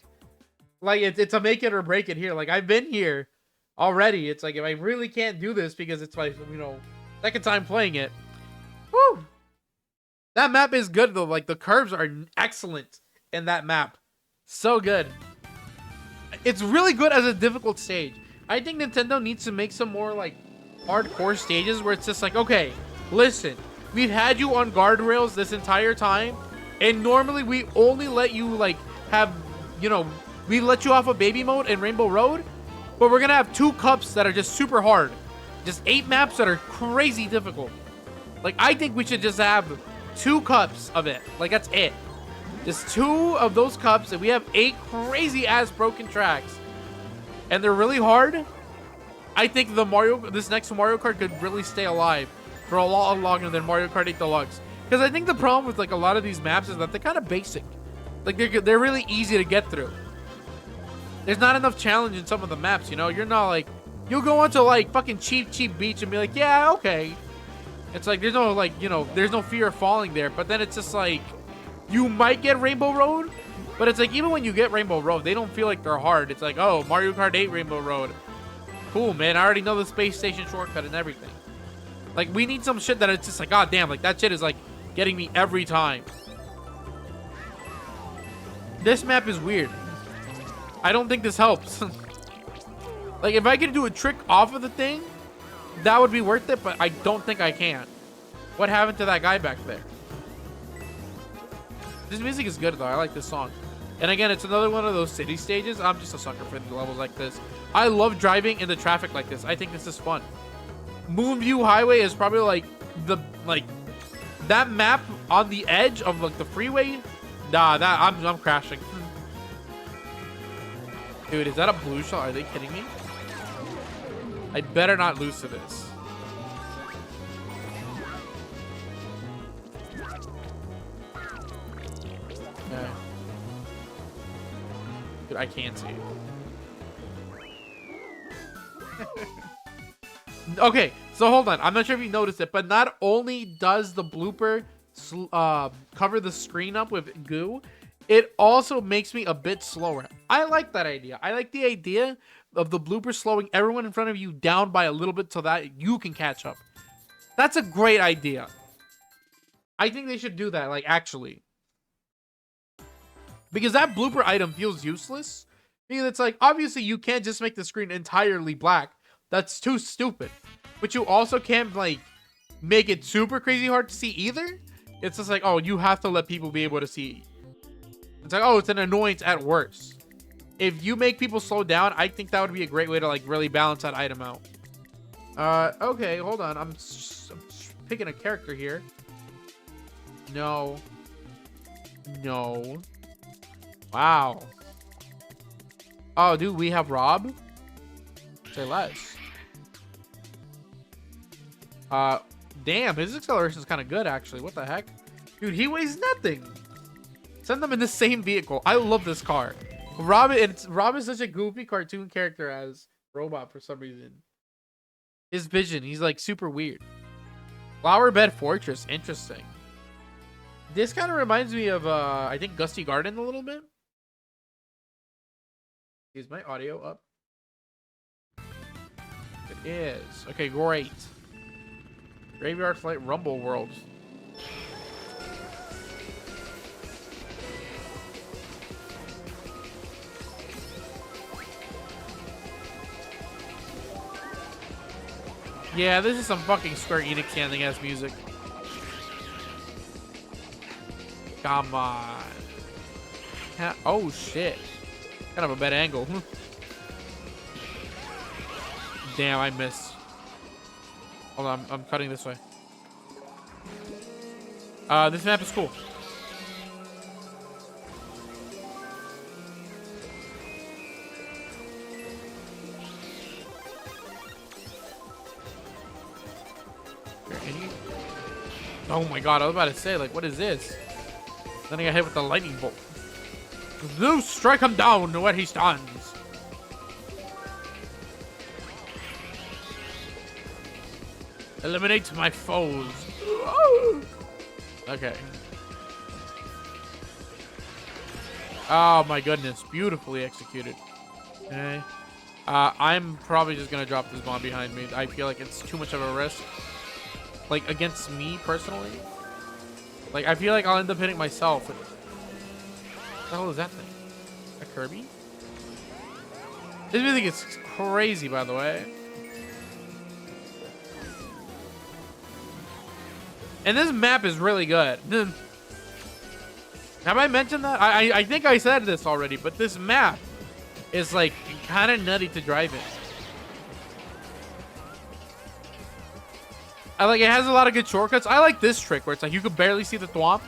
it's a make it or break it here. Like, I've been here already. It's like, if I really can't do this because it's like, you know, second time playing it. Woo! That map is good though. Like, the curves are excellent in that map. So good. It's really good as a difficult stage. I think Nintendo needs to make some more like hardcore stages where it's just like, okay, listen, we've had you on guardrails this entire time, and normally we only let you like have, you know, we let you off of baby mode in Rainbow Road, but we're gonna have 2 cups that are just super hard, just 8 maps that are crazy difficult. Like, I think we should just have 2 cups of it. Like, that's it. Just 2 of those cups, and we have 8 crazy ass broken tracks, and they're really hard. I think this next Mario Kart could really stay alive for a lot longer than Mario Kart 8 Deluxe. Because I think the problem with like a lot of these maps is that they're kind of basic. Like, they're really easy to get through. There's not enough challenge in some of the maps, you know? You're not like, you'll go onto like fucking cheap beach and be like, yeah, okay. It's like, there's no like, you know, there's no fear of falling there. But then it's just like, you might get Rainbow Road. But it's like, even when you get Rainbow Road, they don't feel like they're hard. It's like, oh, Mario Kart 8 Rainbow Road. Cool, man. I already know the space station shortcut and everything. Like, we need some shit that it's just like, god damn, like, that shit is like getting me every time. This map is weird. I don't think this helps. Like, if I could do a trick off of the thing, that would be worth it, but I don't think I can. What happened to that guy back there? This music is good, though. I like this song. And again, it's another one of those city stages. I'm just a sucker for the levels like this. I love driving in the traffic like this. I think this is fun. Moonview Highway is probably like that map on the edge of like the freeway. Nah, I'm crashing. Dude, is that a blue shell? Are they kidding me? I better not lose to this. Okay. Dude, I can't see. Okay, so hold on. I'm not sure if you noticed it, but not only does the blooper cover the screen up with goo, it also makes me a bit slower. I like that idea. I like the idea of the blooper slowing everyone in front of you down by a little bit so that you can catch up. That's a great idea. I think they should do that, like, actually. Because that blooper item feels useless. Because it's like, obviously, you can't just make the screen entirely black. That's too stupid. But you also can't, like, make it super crazy hard to see either. It's just like, oh, you have to let people be able to see. It's like, oh, it's an annoyance at worst. If you make people slow down, I think that would be a great way to, like, really balance that item out. Okay, hold on. I'm picking a character here. No. No. Wow. Oh, dude, we have Rob? Say less. Damn, his acceleration is kind of good, actually. What the heck? Dude, he weighs nothing. Send them in the same vehicle. I love this car. Rob is such a goofy cartoon character as Robot for some reason. His vision, he's like super weird. Flower Bed Fortress, interesting. This kind of reminds me of, I think, Gusty Garden a little bit. Is my audio up? It is. Okay, great. Graveyard Flight Rumble World. Yeah, this is some fucking Square Enix sounding ass music. Come on. Oh shit. Kind of a bad angle. Damn, I missed. Hold on, I'm cutting this way. This map is cool. Oh my god, I was about to say, like, what is this? Then I got hit with the lightning bolt. Zeus, strike him down where he stands. Eliminate my foes. Okay. Oh my goodness, beautifully executed. Okay. I'm probably just gonna drop this bomb behind me. I feel like it's too much of a risk. Like, against me, personally. Like, I feel like I'll end up hitting myself. What the hell is that thing? A Kirby? This music is crazy, by the way. And this map is really good. Have I mentioned that? I think I said this already, but this map is, like, kind of nutty to drive in. Like, it has a lot of good shortcuts. I like this trick where it's like you could barely see the thwomp.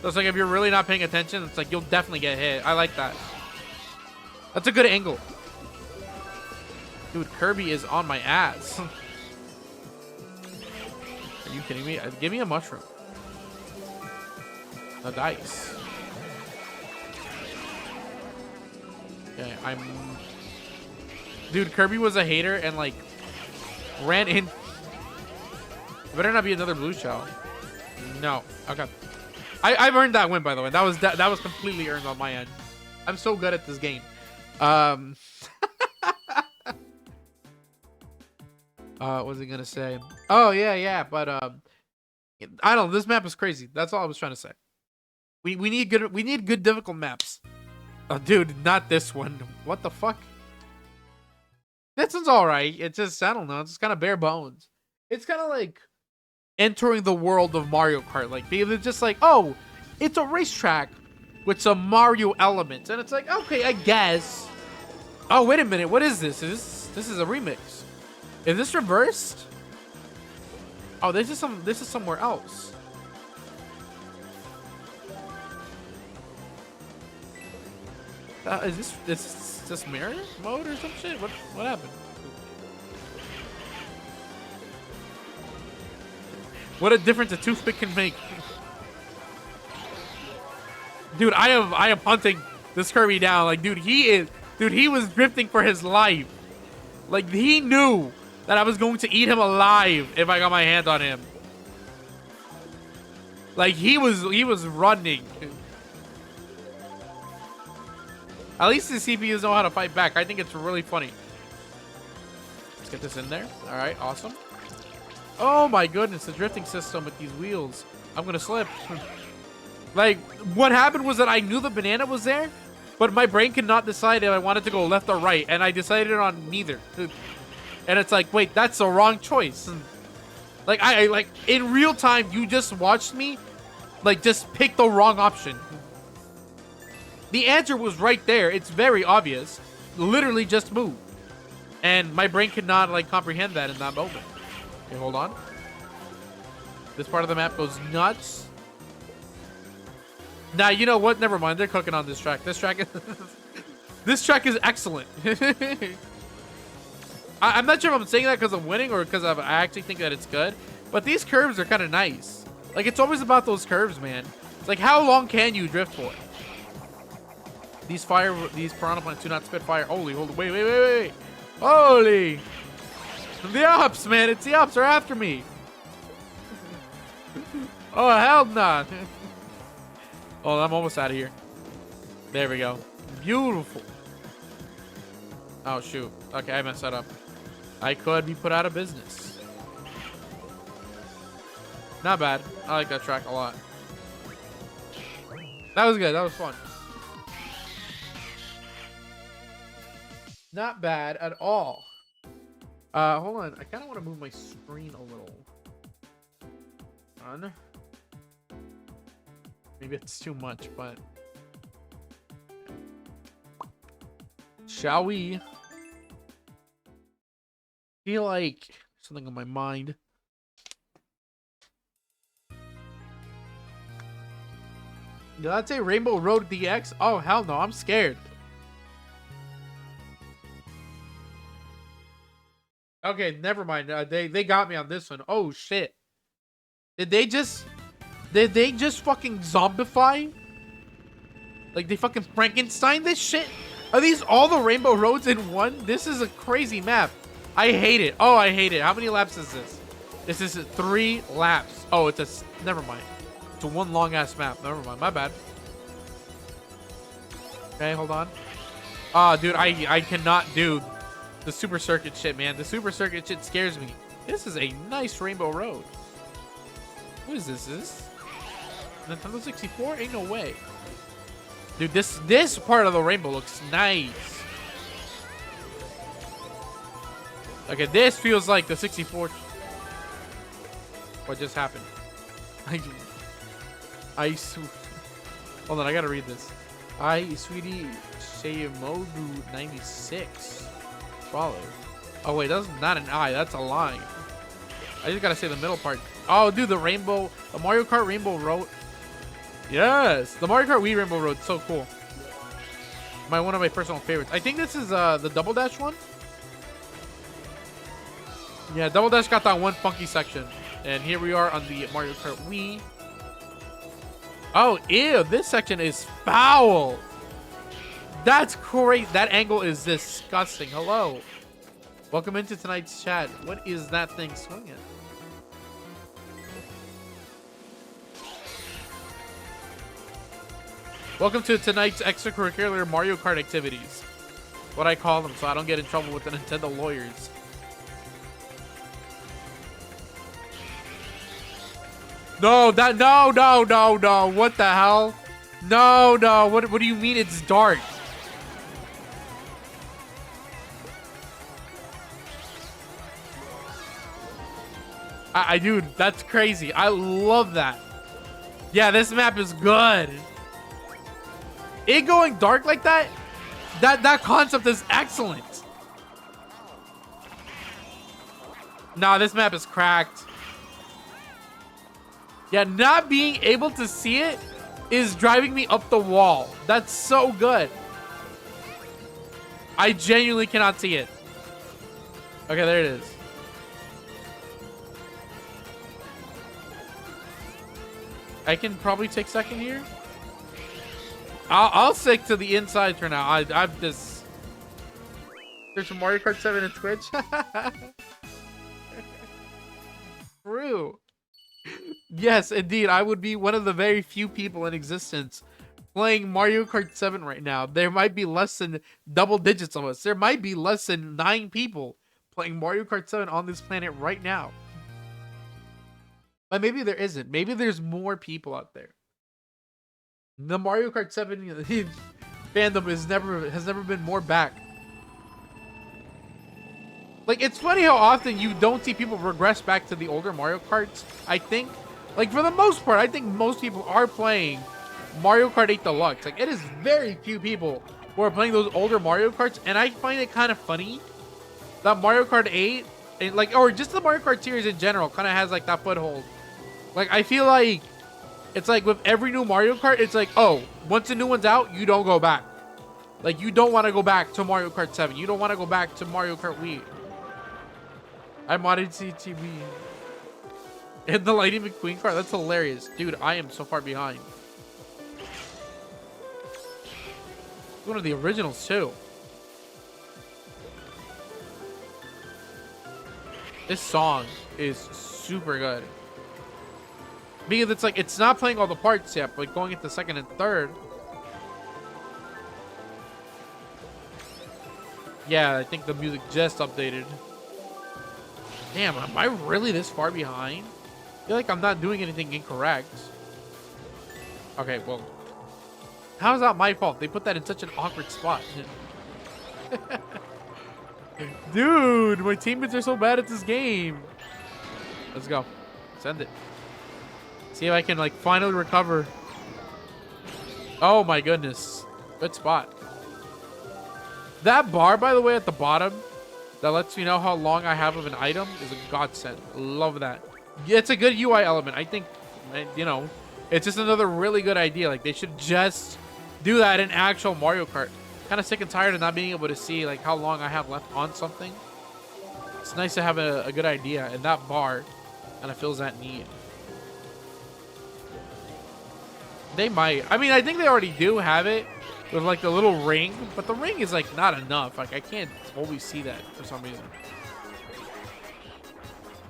So it's like if you're really not paying attention, it's like you'll definitely get hit. I like that. That's a good angle. Dude, Kirby is on my ass. Are you kidding me? Give me a mushroom. A dice. Okay, Dude, Kirby was a hater and, like, ran in. Better not be another blue shell. No. Okay. I've earned that win, by the way. That was completely earned on my end. I'm so good at this game. What was I gonna say? Oh yeah. But I don't know. This map is crazy. That's all I was trying to say. We need good difficult maps. Oh, dude, not this one. What the fuck? This one's all right. It's just, I don't know. It's just kind of bare bones. It's kind of like entering the world of Mario Kart, like, it's just like, oh, it's a racetrack with some Mario elements, and it's like, okay, I guess. Oh, wait a minute, what is this? This is a remix. Is this reversed? Oh, this is somewhere else. Is this mirror mode or some shit? What happened? What a difference a toothpick can make. Dude, I am hunting this Kirby down. Like, dude, he was drifting for his life. Like, he knew that I was going to eat him alive if I got my hand on him. Like, he was running. At least the CPUs know how to fight back. I think it's really funny. Let's get this in there. All right, awesome. Oh my goodness, the drifting system with these wheels. I'm gonna slip. Like, what happened was that I knew the banana was there, but my brain could not decide if I wanted to go left or right, and I decided on neither. And it's like, wait, that's the wrong choice. Like, I like in real time, you just watched me, like, just pick the wrong option. The answer was right there. It's very obvious. Literally just move. And my brain could not, like, comprehend that in that moment. Okay, hold on. This part of the map goes nuts. Nah, you know what? Never mind. They're cooking on this track. This track is... this track is excellent. I'm not sure if I'm saying that because I'm winning or because I actually think that it's good. But these curves are kind of nice. Like, it's always about those curves, man. It's like, how long can you drift for? These piranha plants do not spit fire. Holy, wait. Holy. The ops, man. It's the ops are after me. Oh, hell nah. Oh, I'm almost out of here. There we go. Beautiful. Oh, shoot. Okay, I messed that up. I could be put out of business. Not bad. I like that track a lot. That was good. That was fun. Not bad at all. Hold on. I kind of want to move my screen a little. On. Maybe it's too much, but... Shall we? Feel like something on my mind. Did I say Rainbow Road DX? Oh, hell no. I'm scared. Okay, never mind. They got me on this one. Oh, shit. Did they just fucking zombify? Like, they fucking Frankenstein this shit? Are these all the Rainbow Roads in one? This is a crazy map. I hate it. Oh, I hate it. How many laps is this? This is 3 laps. Oh, it's a... Never mind. It's a one long-ass map. Never mind. My bad. Okay, hold on. Ah, dude, I cannot do the Super Circuit shit, man. The Super Circuit shit scares me. This is a nice Rainbow Road. What is this? Is this Nintendo 64? Ain't no way. Dude, this part of the rainbow looks nice. Okay, this feels like the 64. What just happened? Hold on, I gotta read this. Sweetie Sheimodu 96. Follow. Oh wait, that's not an I, that's a line. I just gotta say the middle part. Oh, dude, the Mario Kart Rainbow Road. Yes, the Mario Kart Wii Rainbow Road, so cool. One of my personal favorites. I think this is the Double Dash one. Yeah, Double Dash got that one funky section, and here we are on the Mario Kart Wii. Oh, ew, this section is foul. That's great. That angle is disgusting. Hello. Welcome into tonight's chat. What is that thing swinging? Welcome to tonight's extracurricular Mario Kart activities. What I call them, so I don't get in trouble with the Nintendo lawyers. No, no. What the hell? No. What do you mean it's dark? Dude, that's crazy. I love that. Yeah, this map is good. It going dark like that, that concept is excellent. Nah, this map is cracked. Yeah, not being able to see it is driving me up the wall. That's so good. I genuinely cannot see it. Okay, there it is. I can probably take second here. I'll stick to the inside for now. I've just... There's some Mario Kart 7 and Twitch. True. Yes, indeed. I would be one of the very few people in existence playing Mario Kart 7 right now. There might be less than double digits of us. There might be less than 9 people playing Mario Kart 7 on this planet right now. But maybe there isn't. Maybe there's more people out there. The Mario Kart 7 fandom has never been more back. Like, it's funny how often you don't see people regress back to the older Mario Karts, I think. Like, for the most part, I think most people are playing Mario Kart 8 Deluxe. Like, it is very few people who are playing those older Mario Karts, and I find it kind of funny that Mario Kart 8, and like, or just the Mario Kart series in general, kind of has like that foothold. Like, I feel like it's like with every new Mario Kart, it's like, oh, once a new one's out, you don't go back. Like, you don't want to go back to Mario Kart 7. You don't want to go back to Mario Kart Wii. I modded CTV. And the Lightning McQueen car, that's hilarious. Dude, I am so far behind. One of the originals, too. This song is super good. Because it's like, it's not playing all the parts yet, but going into second and third. Yeah, I think the music just updated. Damn, am I really this far behind? I feel like I'm not doing anything incorrect. Okay, well, how is that my fault? They put that in such an awkward spot. Dude, my teammates are so bad at this game. Let's go. Send it. See if I can, like, finally recover. Oh, my goodness. Good spot. That bar, by the way, at the bottom, that lets me know how long I have of an item is a godsend. Love that. Yeah, it's a good UI element. I think, you know, it's just another really good idea. Like, they should just do that in actual Mario Kart. Kind of sick and tired of not being able to see, like, how long I have left on something. It's nice to have a good idea, and that bar kind of fills that need. They might. I mean, I think they already do have it with, like, the little ring, but the ring is, like, not enough. Like, I can't always see that for some reason.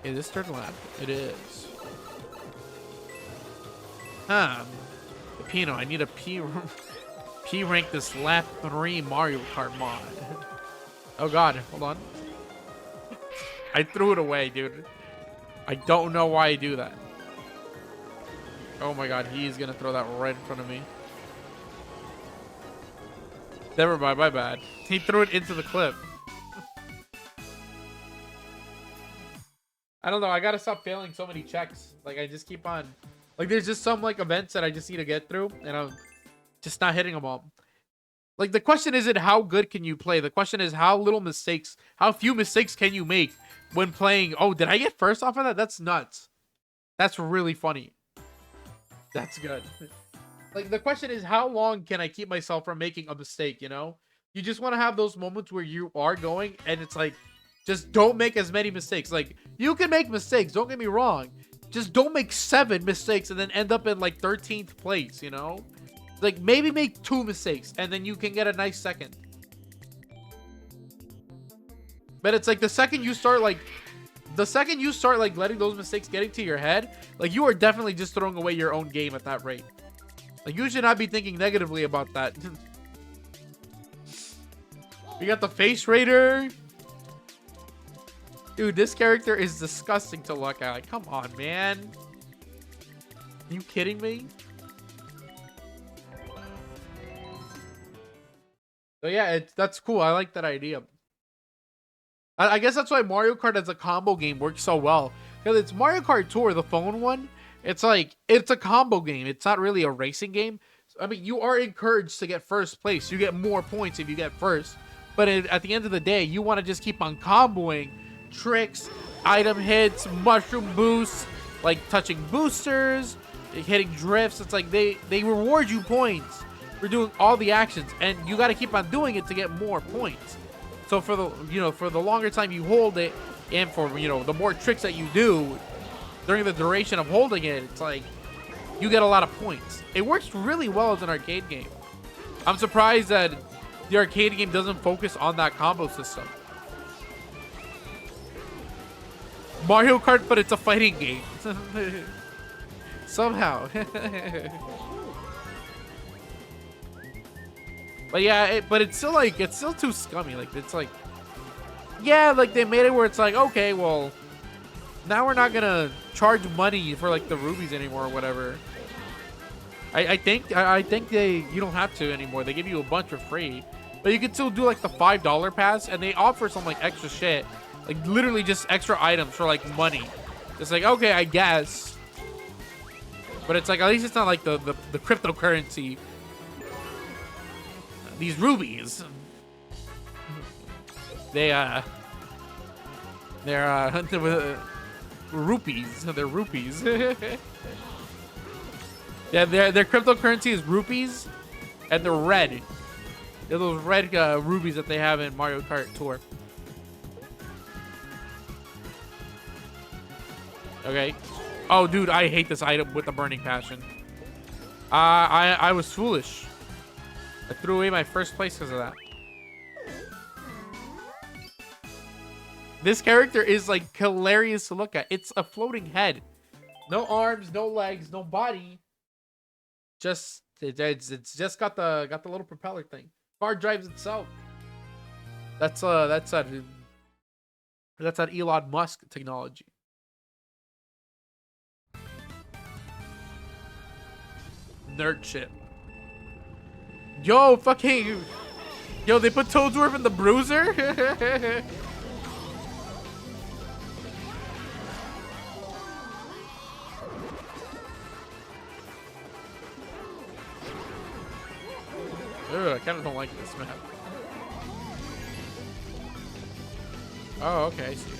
Is this third lap? It is. Huh. Pino, I need a P rank this lap 3 Mario Kart mod. Oh god, hold on. I threw it away, dude. I don't know why I do that. Oh my god, he's gonna throw that right in front of me. Never mind, my bad. He threw it into the clip. I don't know, I gotta stop failing so many checks. Like, I just keep on... Like, there's just some, like, events that I just need to get through, and I'm just not hitting them all. Like, the question isn't how good can you play. The question is how few mistakes can you make when playing... Oh, did I get first off of that? That's nuts. That's really funny. That's good. Like, the question is, how long can I keep myself from making a mistake, you know? You just want to have those moments where you are going, and it's like, just don't make as many mistakes. Like, you can make mistakes, don't get me wrong. Just don't make 7 mistakes and then end up in, like, 13th place, you know? Like, maybe make 2 mistakes, and then you can get a nice second. But it's like, the second you start, like, letting those mistakes get into your head, like, you are definitely just throwing away your own game at that rate. Like, you should not be thinking negatively about that. We got the Face Raider. Dude, this character is disgusting to look at. Like, come on, man. Are you kidding me? So yeah, that's cool. I like that idea. I guess that's why Mario Kart as a combo game works so well. Because it's Mario Kart Tour, the phone one. It's like, it's a combo game. It's not really a racing game. I mean, you are encouraged to get first place. You get more points if you get first. But at the end of the day, you want to just keep on comboing tricks, item hits, mushroom boosts, like touching boosters, hitting drifts. It's like they reward you points for doing all the actions, and you got to keep on doing it to get more points. So for the, for the longer time you hold it, and for, the more tricks that you do during the duration of holding it, it's like you get a lot of points. It works really well as an arcade game. I'm surprised that the arcade game doesn't focus on that combo system. Mario Kart, but it's a fighting game. Somehow. But yeah, but it's still like, it's still too scummy. Like, it's like, yeah, like they made it where it's like, okay, well, now we're not gonna charge money for like the rubies anymore or whatever. I think you don't have to anymore. They give you a bunch for free, but you can still do like the $5 pass, and they offer some like extra shit, like literally just extra items for like money. It's like, okay, I guess, but it's like, at least it's not like the cryptocurrency. These rubies, they're rupees. They're rupees. Yeah, their cryptocurrency is rupees, and they're red. They're those red rubies that they have in Mario Kart Tour. Okay. Oh, dude, I hate this item with a burning passion. I was foolish. I threw away my first place because of that. This character is like hilarious to look at. It's a floating head. No arms, no legs, no body. It's just got the little propeller thing. Car drives itself. That's that Elon Musk technology. Nerd shit. Yo, fucking, yo, they put Toadsworth in the Bruiser. Ugh, I kind of don't like this map. Oh, okay, I see.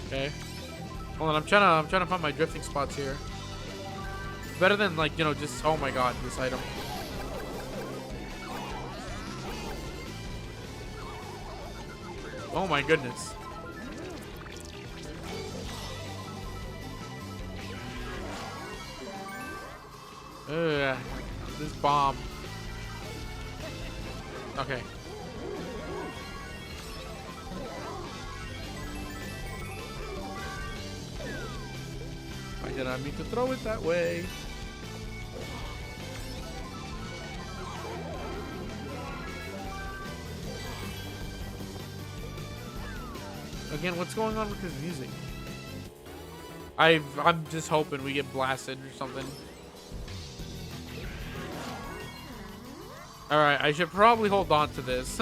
Okay. Hold on, I'm trying to find my drifting spots here. Better than like, just, oh my god, this item. Oh my goodness. Ugh, this bomb. Okay. I did not mean to throw it that way. Again, what's going on with this music? I'm just hoping we get blasted or something. Alright, I should probably hold on to this.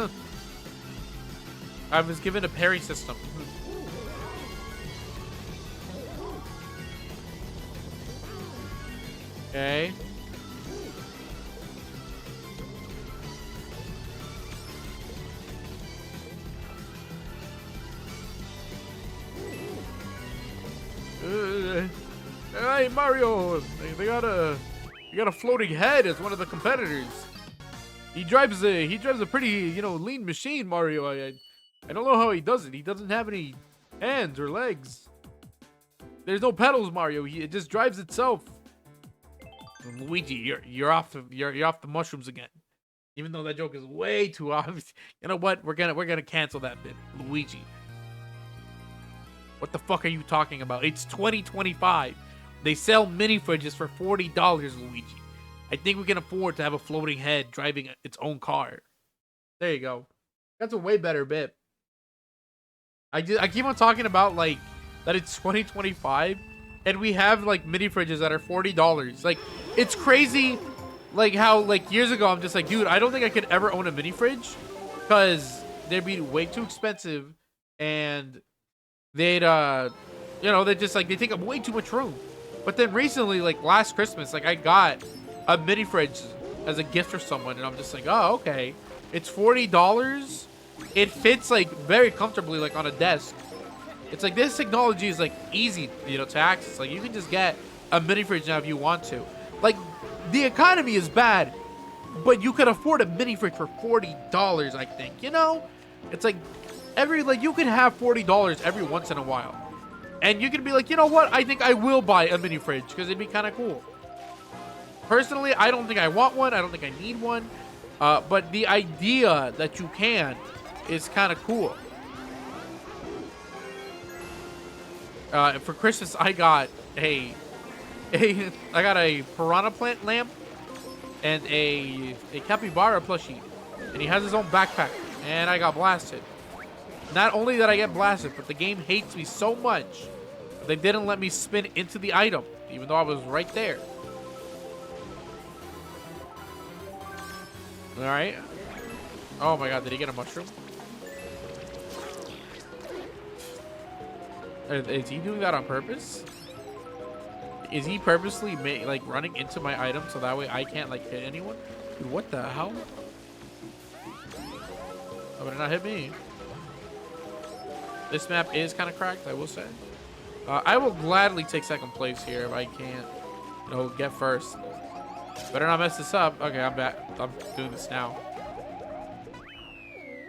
I was given a parry system. Okay. Hey Mario, they got a floating head as one of the competitors. He drives a pretty, lean machine, Mario. I don't know how he does it. He doesn't have any hands or legs. There's no pedals, Mario. It just drives itself. Luigi, you're off the mushrooms again. Even though that joke is way too obvious. You know what? We're gonna cancel that bit, Luigi. What the fuck are you talking about? It's 2025. They sell mini fridges for $40, Luigi. I think we can afford to have a floating head driving its own car. There you go. That's a way better bit. I keep on talking about like that it's 2025 and we have like mini fridges that are $40. Like, it's crazy like how like years ago I'm just like, dude, I don't think I could ever own a mini fridge because they'd be way too expensive and they'd they just like they take up way too much room. But then recently, like last Christmas, like I got a mini fridge as a gift for someone and I'm just like, oh, okay, it's $40. It fits like very comfortably like on a desk It's like this technology is like easy, you know, to access. Like you can just get a mini fridge now if you want to. Like the economy is bad, but you could afford a mini fridge for $40, I think. You know, it's like you can have $40 every once in a while, and you can be like, you know what? I think I will buy a mini fridge because it'd be kind of cool. Personally, I don't think I want one. I don't think I need one. But the idea that you can is kind of cool. For Christmas, I got a piranha plant lamp and a capybara plushie, and he has his own backpack. And I got blasted. Not only did I get blasted, but the game hates me so much they didn't let me spin into the item, even though I was right there. All right. Oh my God! Did he get a mushroom? Is he doing that on purpose? Is he purposely like running into my item so that way I can't like hit anyone? Dude, what the hell? Oh, but it not hit me. This map is kind of cracked, I will say. I will gladly take second place here if I can't, you know, get first. Better not mess this up. Okay, I'm back. I'm doing this now.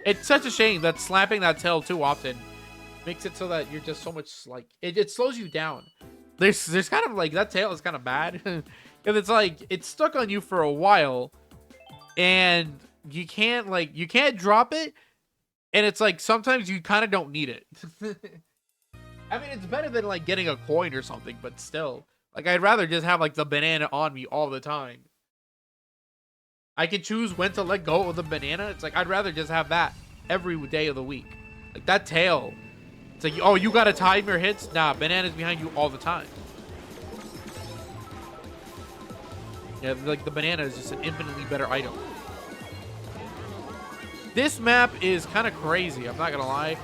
It's such a shame that slapping that tail too often makes it so that you're just so much like it slows you down. There's kind of like that tail is kind of bad because it's like it's stuck on you for a while and you can't drop it, and it's like sometimes you kind of don't need it. I mean, it's better than like getting a coin or something, but still, like I'd rather just have like the banana on me all the time. I can choose when to let go of the banana. It's like I'd rather just have that every day of the week. Like that tail. It's like, oh, you gotta time your hits? Nah, banana's behind you all the time. Yeah, like the banana is just an infinitely better item. This map is kind of crazy, I'm not gonna lie.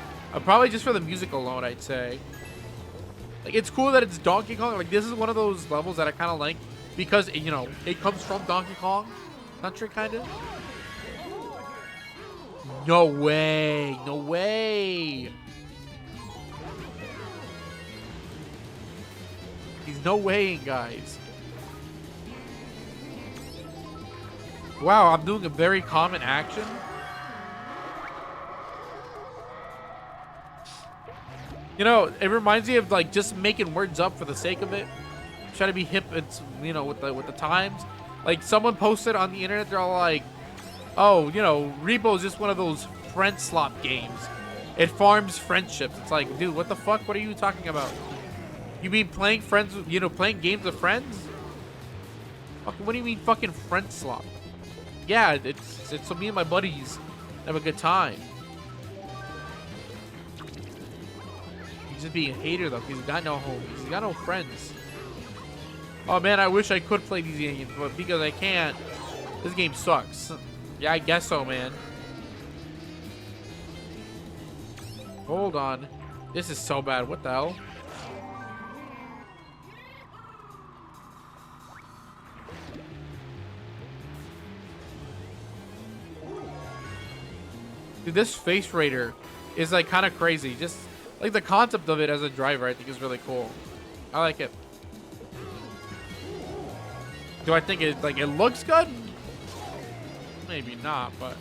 Probably just for the music alone, I'd say. Like, it's cool that it's Donkey Kong. Like, this is one of those levels that I kind of like because, you know, it comes from Donkey Kong Country, kind of. No way. No way. He's no way, guys. Wow, I'm doing a very common action. You know, it reminds me of like just making words up for the sake of it. Try to be hip and, you know, with the times. Like someone posted on the internet, they're all like, "Oh, you know, Repo is just one of those friend slop games. It farms friendships." It's like, dude, what the fuck? What are you talking about? You mean playing friends, you know, playing games with friends? Fucking, what do you mean fucking friend slop? Yeah, it's so me and my buddies have a good time. He's just being a hater though, because he's got no homies. He's got no friends. Oh man, I wish I could play these games, but because I can't, this game sucks. Yeah, I guess so, man. Hold on. This is so bad. What the hell? Dude, this face raider is like kind of crazy. Just like the concept of it as a driver, I think is really cool. I like it. Do I think it looks good? Maybe not, but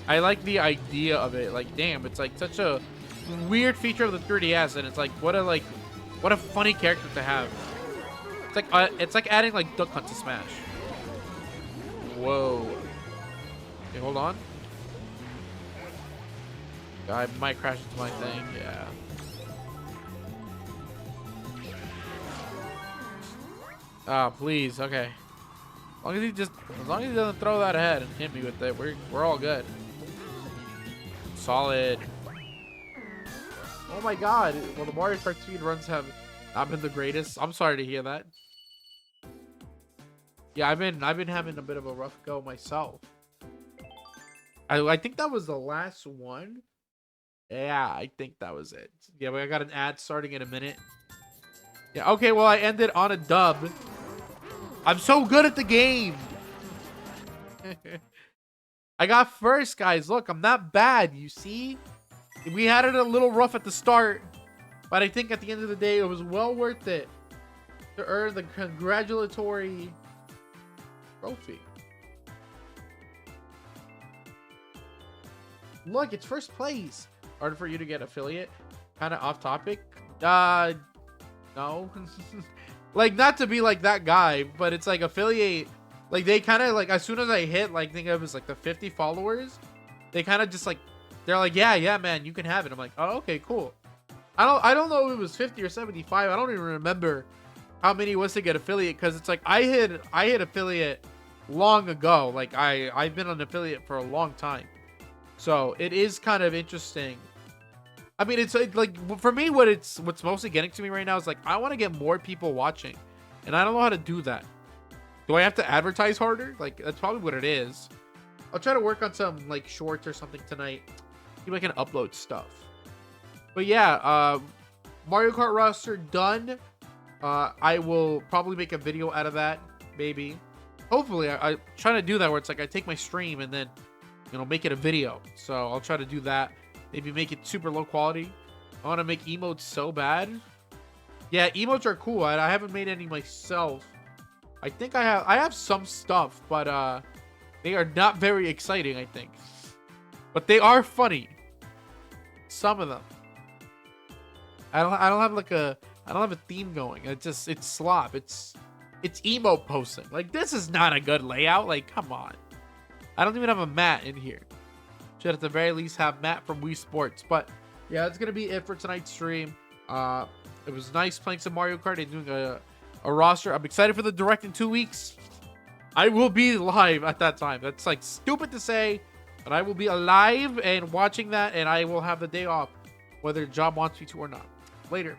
I like the idea of it. Like, damn, it's like such a weird feature of the 3DS, and it's like what a funny character to have. It's like adding like Duck Hunt to Smash. Whoa. Okay, hold on. I might crash into my thing. Yeah. Ah, please. Okay. As long as he doesn't throw that ahead and hit me with it, we're all good. Solid. Oh my God. Well, the Mario Kart speed runs have not been the greatest. I'm sorry to hear that. Yeah, I've been having a bit of a rough go myself. I think that was the last one. Yeah, I think that was it. Yeah, I got an ad starting in a minute. Yeah, okay, well, I ended on a dub. I'm so good at the game. I got first, guys. Look, I'm not bad, you see? We had it a little rough at the start. But I think at the end of the day, it was well worth it to earn the congratulatory trophy. Look, it's first place. Harder for you to get affiliate. Kind of off topic. No. Like, not to be like that guy, but it's like affiliate. Like, they kind of like, as soon as I hit, like, think of it as like the 50 followers, they kind of just like, they're like, yeah, man, you can have it. I'm like, oh, okay, cool. I don't know if it was 50 or 75. I don't even remember how many it was to get affiliate, because it's like I hit affiliate long ago. Like, I've been an affiliate for a long time. So it is kind of interesting. I mean, it's like, for me, what's mostly getting to me right now is like, I want to get more people watching, and I don't know how to do that. Do I have to advertise harder? Like, that's probably what it is. I'll try to work on some like shorts or something tonight. See if I can upload stuff. But yeah, Mario Kart roster done. I will probably make a video out of that, maybe. Hopefully, I'm trying to do that where it's like I take my stream and then, you know, make it a video. So I'll try to do that. Maybe make it super low quality. I want to make emotes so bad. Yeah, emotes are cool. I haven't made any myself. I think I have some stuff, but they are not very exciting, I think. But they are funny. Some of them. I don't have like I don't have a theme going. It's slop. It's emote posting. Like, this is not a good layout. Like, come on. I don't even have a Matt in here. Should at the very least have Matt from Wii Sports. But yeah, that's gonna be it for tonight's stream. It was nice playing some Mario Kart and doing a roster. I'm excited for the Direct in 2 weeks. I will be live at that time. That's like stupid to say, but I will be alive and watching that, and I will have the day off, whether Job wants me to or not. Later.